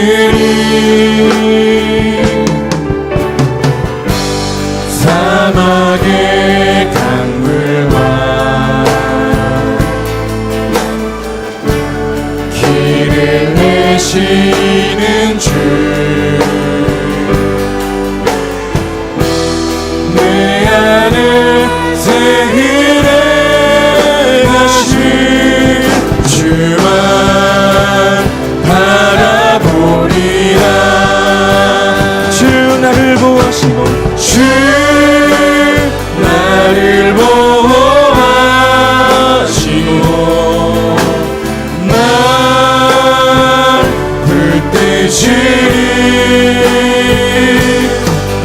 사막의 강물과 길을 내시는 주 내 안을 새길에 가신 주만 바라보리라 주 나를 보호하시고 주 나를 보호하시고 날 붙드시리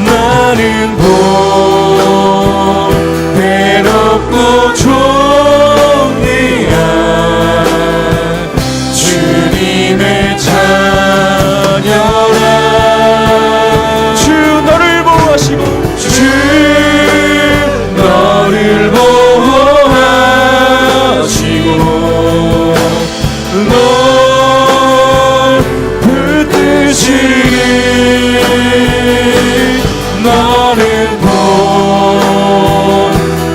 나는 괴롭고 존귀한 주님의 자녀라 주 너를 보호하시고 주 너를 보호하시고 널 붙드시리 너는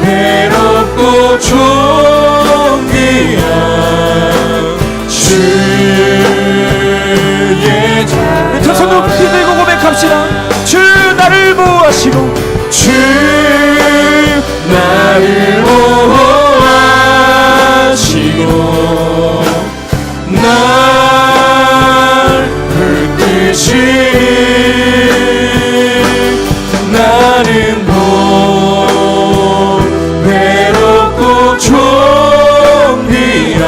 괴롭고 존귀한 주의 자녀 두 손 높이 들고 고백합시다 주 나를 보호하시고 주 나를 보호하시고 날 붙드시리 나는 괴롭고 존귀한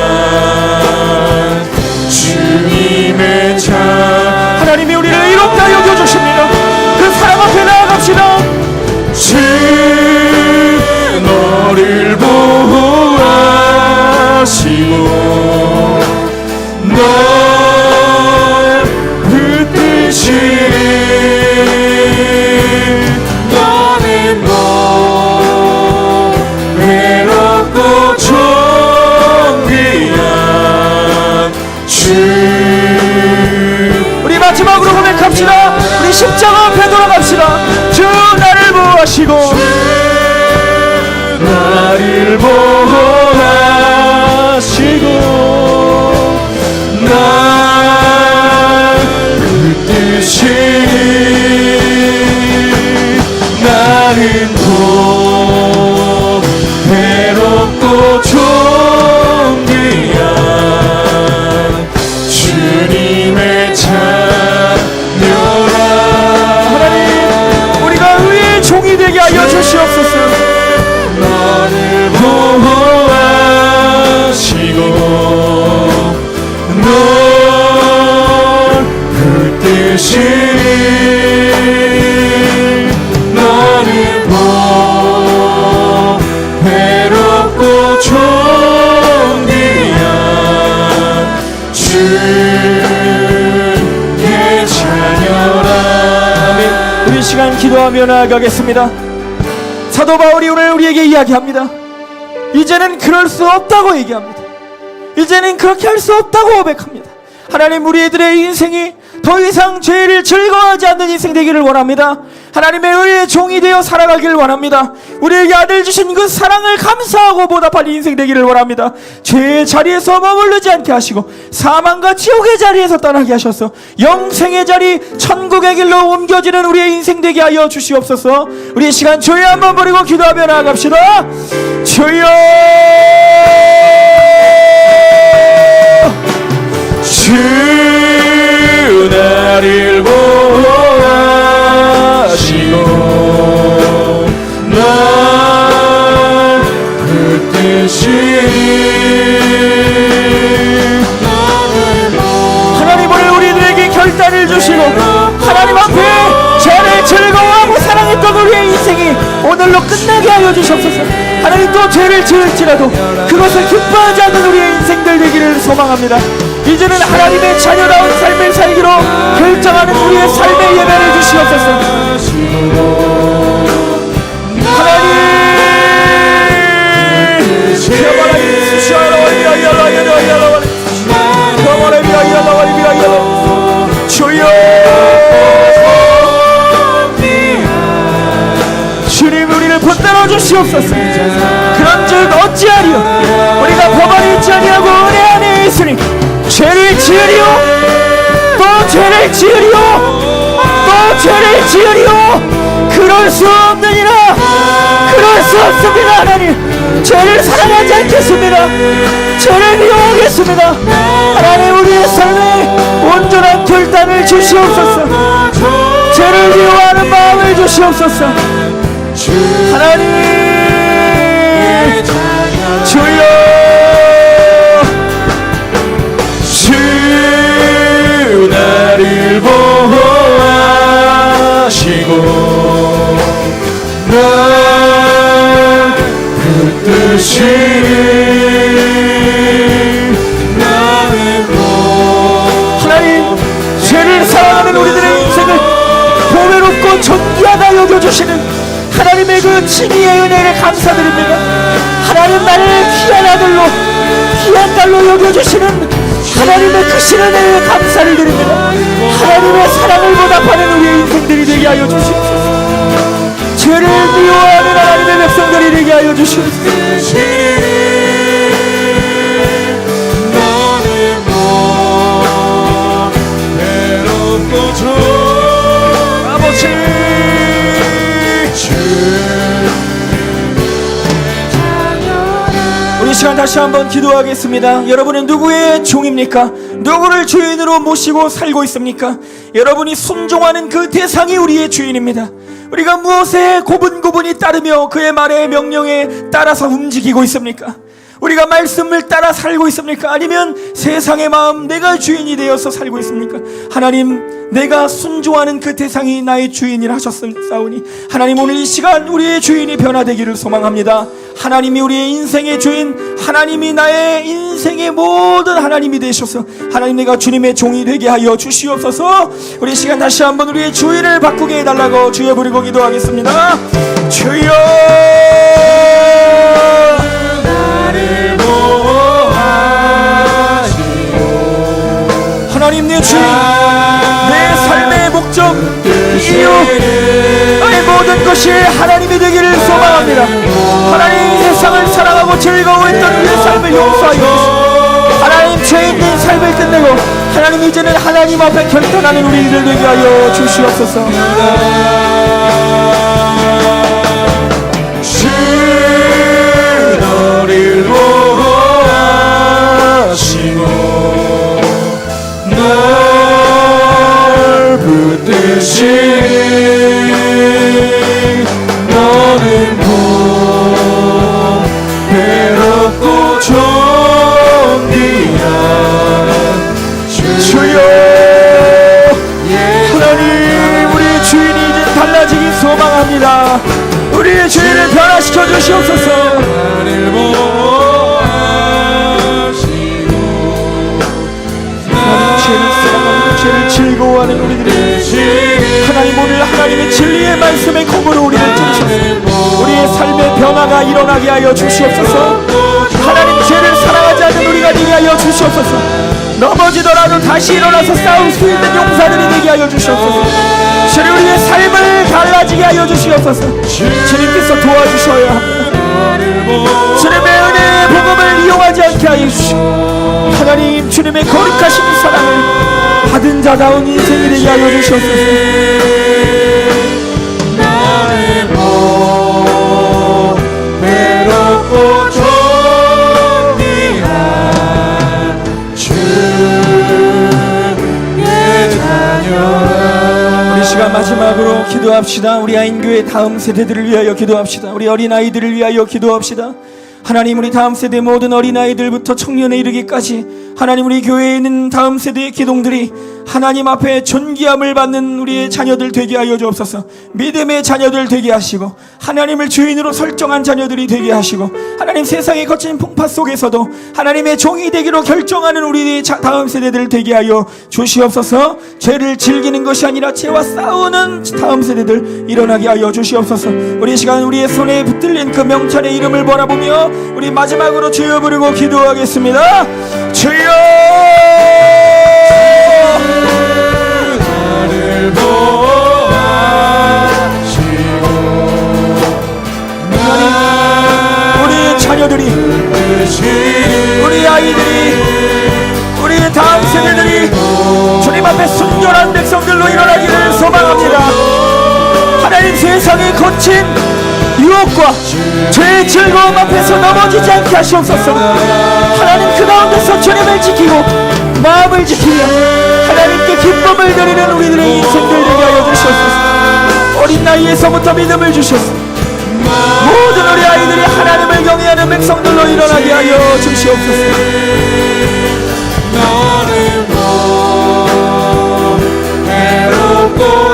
주님의 자 하나님이 우리를 이롭다 여겨주십니다. 그 사랑 앞에 나아갑시다. 주 너를 보호하시고 널 붙드시리 너는 괴롭고 존귀한 주 우리 마지막으로 고백합시다. 우리 십자가 앞에 돌아갑시다. 주 나를 보호하시고 나를 보호하시고 존귀한 주의 자녀라. 아멘. 우리 시간 기도하며 나아가겠습니다. 사도 바울이 오늘 우리에게 이야기합니다. 이제는 그럴 수 없다고 얘기합니다. 이제는 그렇게 할 수 없다고 고백합니다. 하나님, 우리들의 인생이 더 이상 죄를 즐거워하지 않는 인생 되기를 원합니다. 하나님의 의의 종이 되어 살아가기를 원합니다. 우리에게 아들 주신 그 사랑을 감사하고 보답할 인생 되기를 원합니다. 죄의 자리에서 머무르지 않게 하시고 사망과 지옥의 자리에서 떠나게 하셔서 영생의 자리 천국의 길로 옮겨지는 우리의 인생 되게 하여 주시옵소서. 우리 시간 주여 한번 버리고 기도하며 나아갑시다. 주여, 주 나를 보호하시고 날 붙드시니 하나님, 오늘 우리들에게 결단을 주시고 하나님 앞에 죄를 즐거워하고 사랑했던 우리의 인생이 오늘로 끝나게 하여 주시옵소서. 하나님, 또 죄를 지을지라도 그것을 기뻐하지 않는 우리의 인생들 되기를 소망합니다. 이제는 하나님의 자녀다운 삶을 살기로 결정하는 우리의 삶의 예배를 주시옵소서. 하나님, 주여, 주님, 우리를 붙들어 주시옵소서. 그런즉 어찌하리요? 우리가 법안에 있지 아니하고 은혜 안에 있으니 죄를 지으리요, 또 죄를 지으리요, 또 죄를 지으리요. 그럴 수 없느니라. 그럴 수 없습니다. 하나님, 죄를 사랑하지 않겠습니다. 죄를 미워하겠습니다. 하나님, 우리의 삶에 온전한 결단을 주시옵소서. 죄를 미워하는 마음을 주시옵소서. 하나님, 주여, 주 나를 보호하시고 날 붙드시니 하나님, 죄를 사랑하는 우리들의 인생을 보배롭고 존귀하다 여겨주시는 하나님의 그 칭의의 은혜를 감사드립니다. 하나님, 나를 귀한 아들로 귀한 딸로 여겨주시는 하나님의 크신 은혜에 감사를 드립니다. 하나님의 사랑을 보답하는 우리의 인생들이 되게 하여 주시옵소서. 죄를 미워하는 하나님의 백성들이 되게 하여 주시옵소서. 아버지, 우리 시간 다시 한번 기도하겠습니다. 여러분은 누구의 종입니까? 누구를 주인으로 모시고 살고 있습니까? 여러분이 순종하는 그 대상이 우리의 주인입니다. 우리가 무엇에 고분고분히 따르며 그의 말에 명령에 따라서 움직이고 있습니까? 우리가 말씀을 따라 살고 있습니까? 아니면 세상의 마음, 내가 주인이 되어서 살고 있습니까? 하나님, 내가 순종하는 그 대상이 나의 주인이라 하셨사오니 하나님, 오늘 이 시간 우리의 주인이 변화되기를 소망합니다. 하나님이 우리의 인생의 주인, 하나님이 나의 인생의 모든 하나님이 되셔서 하나님, 내가 주님의 종이 되게 하여 주시옵소서. 우리 이 시간 다시 한번 우리의 주인을 바꾸게 해달라고 주여 부르고 기도하겠습니다. 주여, 하나님, 내 주인, 내 삶의 목적, 이유, 나의 모든 것이 하나님이 되기를 소망합니다. 하나님, 세상을 사랑하고 즐거워했던 우리의 삶을 용서하여 주시고 하나님, 죄 있는 삶을 끝내고 하나님, 이제는 하나님 앞에 결단하는 우리들 되게 하여 주시옵소서. 주 너를 보호하시고 날 붙드시니 너는 보배롭고 존귀한 주여, 하나님, 우리의 주인이 이제 달라진 말씀의 검으로 우리를 찌르셔서 우리의 삶의 변화가 일어나게 하여 주시옵소서. 하나님, 죄를 사랑하지 않는 우리가 되게 하여 주시옵소서. 넘어지더라도 다시 일어나서 싸울 수 있는 용사들이 되게 하여 주시옵소서. 주님, 우리의 삶을 달라지게 하여 주시옵소서. 주님께서 도와주셔야 합니다. 주님의 은혜의 복음을 이용하지 않게 하여 주시고, 하나님 주님의 거룩하신 사랑을 받은 자다운 인생이 되게 하여 주시옵소서. 시간 마지막으로 기도합시다. 우리 아인교회 다음 세대들을 위하여 기도합시다. 우리 어린아이들을 위하여 기도합시다. 하나님, 우리 다음 세대 모든 어린아이들부터 청년에 이르기까지 하나님, 우리 교회에 있는 다음 세대의 기동들이 하나님 앞에 존귀함을 받는 우리의 자녀들 되게 하여 주옵소서. 믿음의 자녀들 되게 하시고, 하나님을 주인으로 설정한 자녀들이 되게 하시고, 하나님 세상의 거친 풍파 속에서도 하나님의 종이 되기로 결정하는 우리의 다음 세대들 되게 하여 주시옵소서. 죄를 즐기는 것이 아니라 죄와 싸우는 다음 세대들 일어나게 하여 주시옵소서. 우리 시간 우리의 손에 붙들린 그 명찬의 이름을 바라보며 우리 마지막으로 주여 부르고 기도하겠습니다. 주여, 나를 보아시고 우리 자녀들이, 우리 아이들이, 우리 다음 세대들이 주님 앞에 순결한 백성들로 일어나기를 소망합니다. 하나님, 세상의 거친 유혹과 죄의 즐거움 앞에서 넘어지지 않게 하시옵소서. 하나님, 그 가운데서 주님을 지키고 마음을 지키며 하나님께 기쁨을 드리는 우리들의 인생들 되게 하여 주시옵소서. 어린 나이에서부터 믿음을 주셔서 모든 우리 아이들이 하나님을 경외하는 백성들로 일어나게 하여 주시옵소서. 너는 외롭고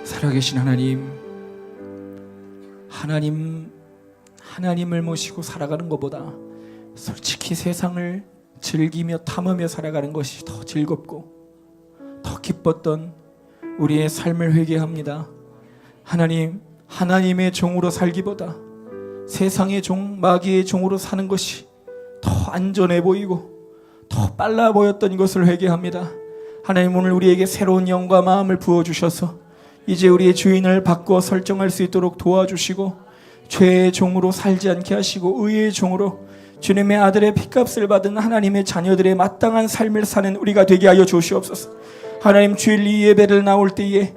살아계신 하나님을 모시고 살아가는 것보다 솔직히 세상을 즐기며 탐하며 살아가는 것이 더 즐겁고 더 기뻤던 우리의 삶을 회개합니다. 하나님의 종으로 살기보다 세상의 종, 마귀의 종으로 사는 것이 더 안전해 보이고 더 빨라 보였던 것을 회개합니다. 하나님, 오늘 우리에게 새로운 영과 마음을 부어주셔서 이제 우리의 주인을 바꾸어 설정할 수 있도록 도와주시고, 죄의 종으로 살지 않게 하시고 의의 종으로 주님의 아들의 핏값을 받은 하나님의 자녀들의 마땅한 삶을 사는 우리가 되게 하여 주시옵소서. 하나님, 주일 이 예배를 나올 때에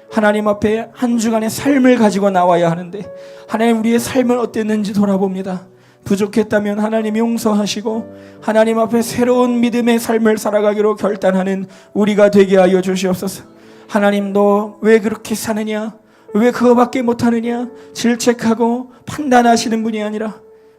하나님 앞에 한 주간의 삶을 가지고 나와야 하는데, 하나님, 우리의 삶은 어땠는지 돌아봅니다. 부족했다면 하나님 용서하시고 하나님 앞에 새로운 믿음의 삶을 살아가기로 결단하는 우리가 되게 하여 주시옵소서. 하나님, 너 왜 그렇게 사느냐, 왜 그거밖에 못하느냐 질책하고 판단하시는 분이 아니라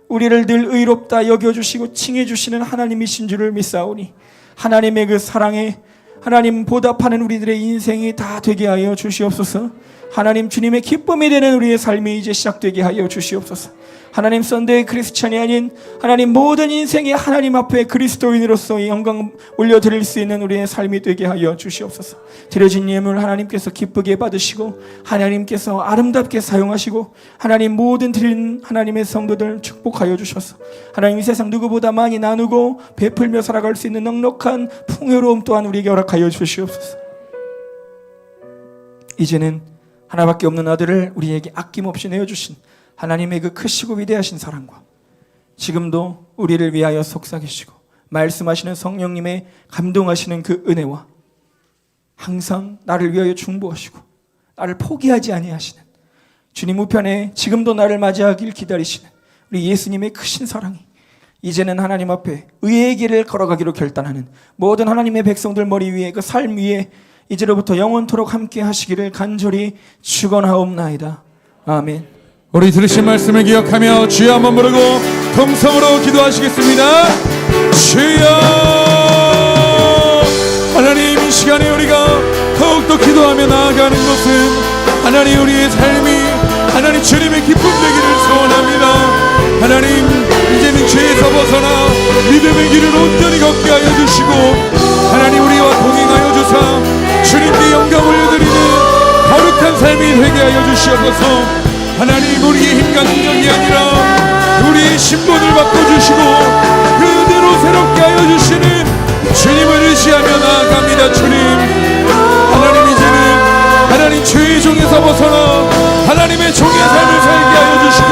우리를 늘 의롭다 여겨주시고 칭해주시는 하나님이신 줄을 믿사오니, 하나님의 그 사랑에 하나님 보답하는 우리들의 인생이 다 되게 하여 주시옵소서. 하나님, 주님의 기쁨이 되는 우리의 삶이 이제 시작되게 하여 주시옵소서. 하나님 썬데이 크리스찬이 아닌 하나님 모든 인생이 하나님 앞에 그리스도인으로서 영광 올려드릴 수 있는 우리의 삶이 되게 하여 주시옵소서. 드려진 예물 하나님께서 기쁘게 받으시고 하나님께서 아름답게 사용하시고 하나님 모든 드린 하나님의 성도들 축복하여 주셔서 하나님 이 세상 누구보다 많이 나누고 베풀며 살아갈 수 있는 넉넉한 풍요로움 또한 우리에게 허락하여 주시옵소서. 이제는 하나밖에 없는 아들을 우리에게 아낌없이 내어주신 하나님의 그 크시고 위대하신 사랑과 지금도 우리를 위하여 속삭이시고 말씀하시는 성령님의 감동하시는 그 은혜와 항상 나를 위하여 중보하시고 나를 포기하지 아니하시는 주님 우편에 지금도 나를 맞이하길 기다리시는 우리 예수님의 크신 사랑이 이제는 하나님 앞에 의의 길을 걸어가기로 결단하는 모든 하나님의 백성들 머리 위에 그 삶 위에 이제로부터 영원토록 함께 하시기를 간절히 축원하옵나이다. 아멘. 우리 들으신 말씀을 기억하며 주여 한번 부르고 통성으로 기도하시겠습니다. 주여. 하나님 이 시간에 우리가 더욱더 기도하며 나아가는 것은 하나님 우리의 삶이 하나님 주님의 기쁨 되기를 소원합니다. 하나님 이제는 죄에서 벗어나 믿음의 길을 온전히 걷게 하여 주시고 하나님 우리와 동행하여 주사 주님께 영광 올려드리는 거룩한 삶이 되게 하여 주시옵소서. 하나님 우리의 힘과 능력이 아니라 우리의 신분을 바꿔주시고 그대로 새롭게 하여 주시는 주님을 의지하며 나아갑니다. 주님 하나님 이제는 하나님 죄의 종에서 벗어나 하나님의 종의 삶을 살게 하여 주시고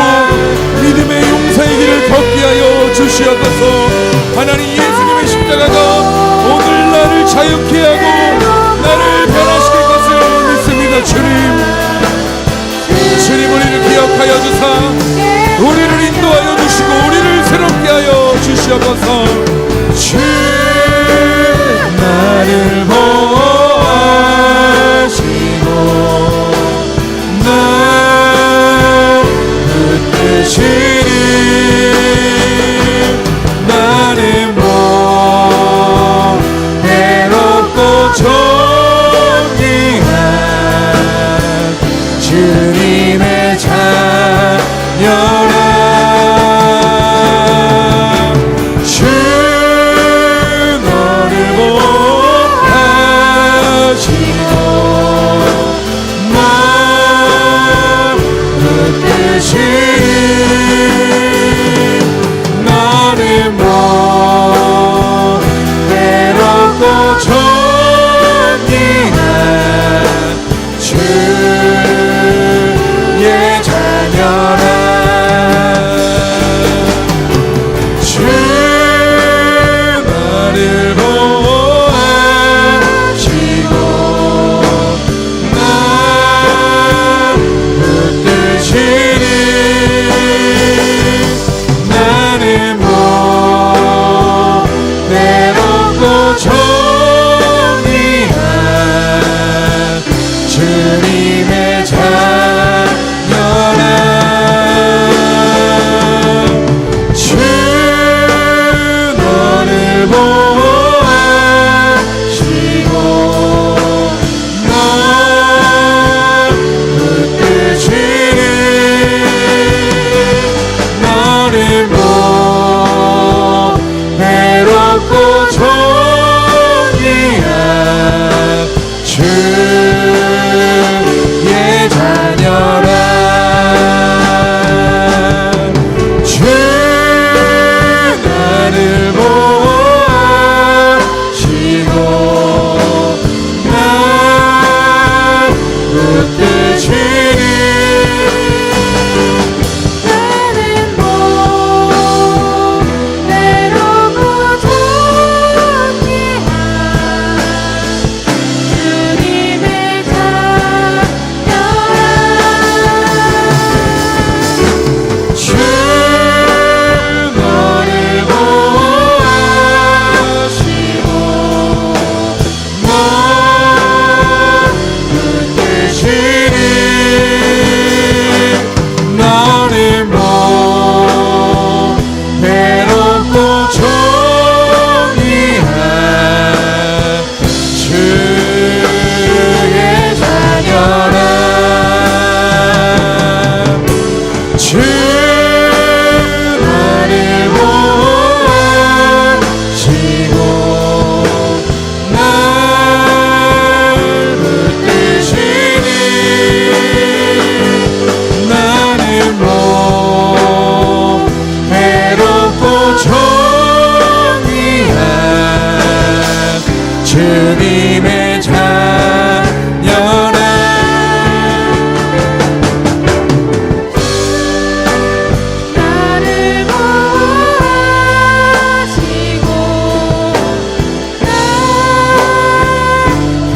믿음의 용사의 길을 걷게 하여 주시옵소서. 하나님 예수님의 십자가가 오늘 나를 자유케 하고 나를 변화시킬 것을 믿습니다. 주님 우리를 기억하여 주사 우리를 인도하여 주시고 우리를 새롭게 하여 주시옵소서. 주 나를 보호하시고 날 붙드시니 나는 뭐 외롭고 존귀한 주님의 자녀라. 주 너를 보호하시고 날 붙드시니 나는 뭐 외롭고 존귀한 주의 자녀라. 주 나를 보호하시고 날 붙드시니 나는 뭐 외롭고 존귀한 주님의 자녀라. 주 너를 보호하시고 날 붙드시니 나는 뭐 외롭고 존귀한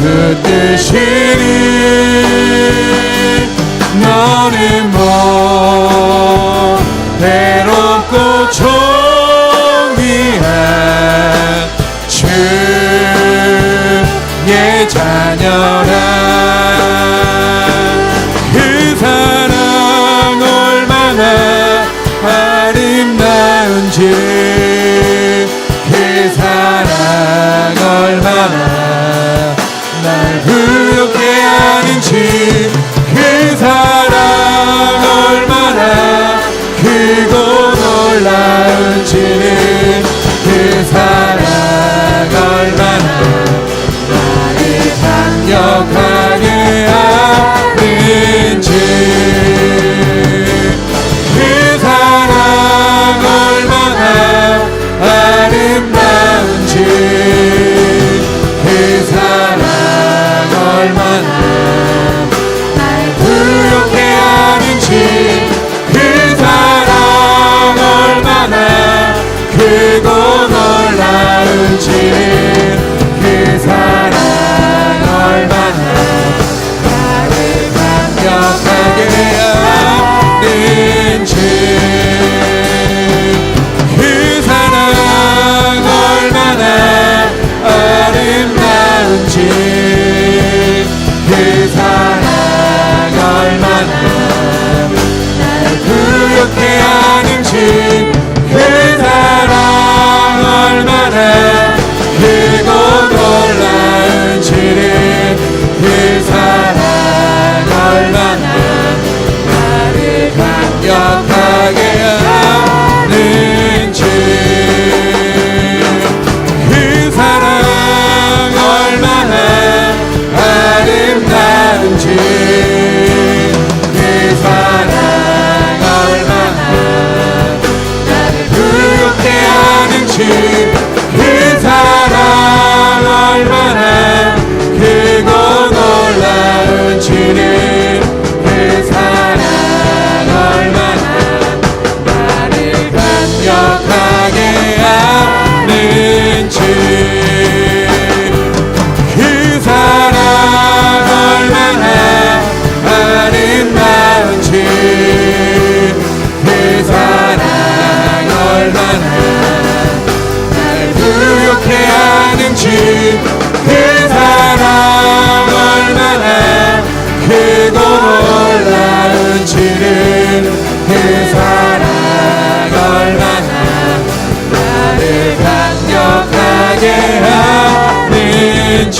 붙드시니 너는 괴롭고 존귀한 주의 자녀라. 그 사랑 얼마나 아름다운지, 그 사랑 얼마나 날 부욕해 하는지, 그 사랑 얼마나 크고 놀라운지는, 그 사랑 얼마나 나를 강력하게 하는지, 그 사랑 얼마나 아름다운지, 그 사랑 얼마나 날 부욕해 하는지, 그 사랑 얼마나 크고 놀라운지, 그 사랑 얼마나 나를 강력하게 하는지, 그 사랑 얼마나 아름다운지, 그 사랑 얼마나 날 부욕해 하는지, 그 사랑 얼마나 크고 놀라운지는, 그 사랑 얼마나 나를 강력하게 하는지, 그 사랑 얼마나 아름다운지, 그 사랑 얼마나 나를 부욕해 하는지, 그 사랑 얼마나 크고 놀라운지는, 그 사랑 얼마나 나를 강력하게 하는지, 그 사랑 얼마나 아름다운지, 그 사랑 얼마나 날 부욕해 하는지, 그 사랑 얼마나 크고 놀라운지는, 그 사랑 얼마나 나를 강력하게 하는지.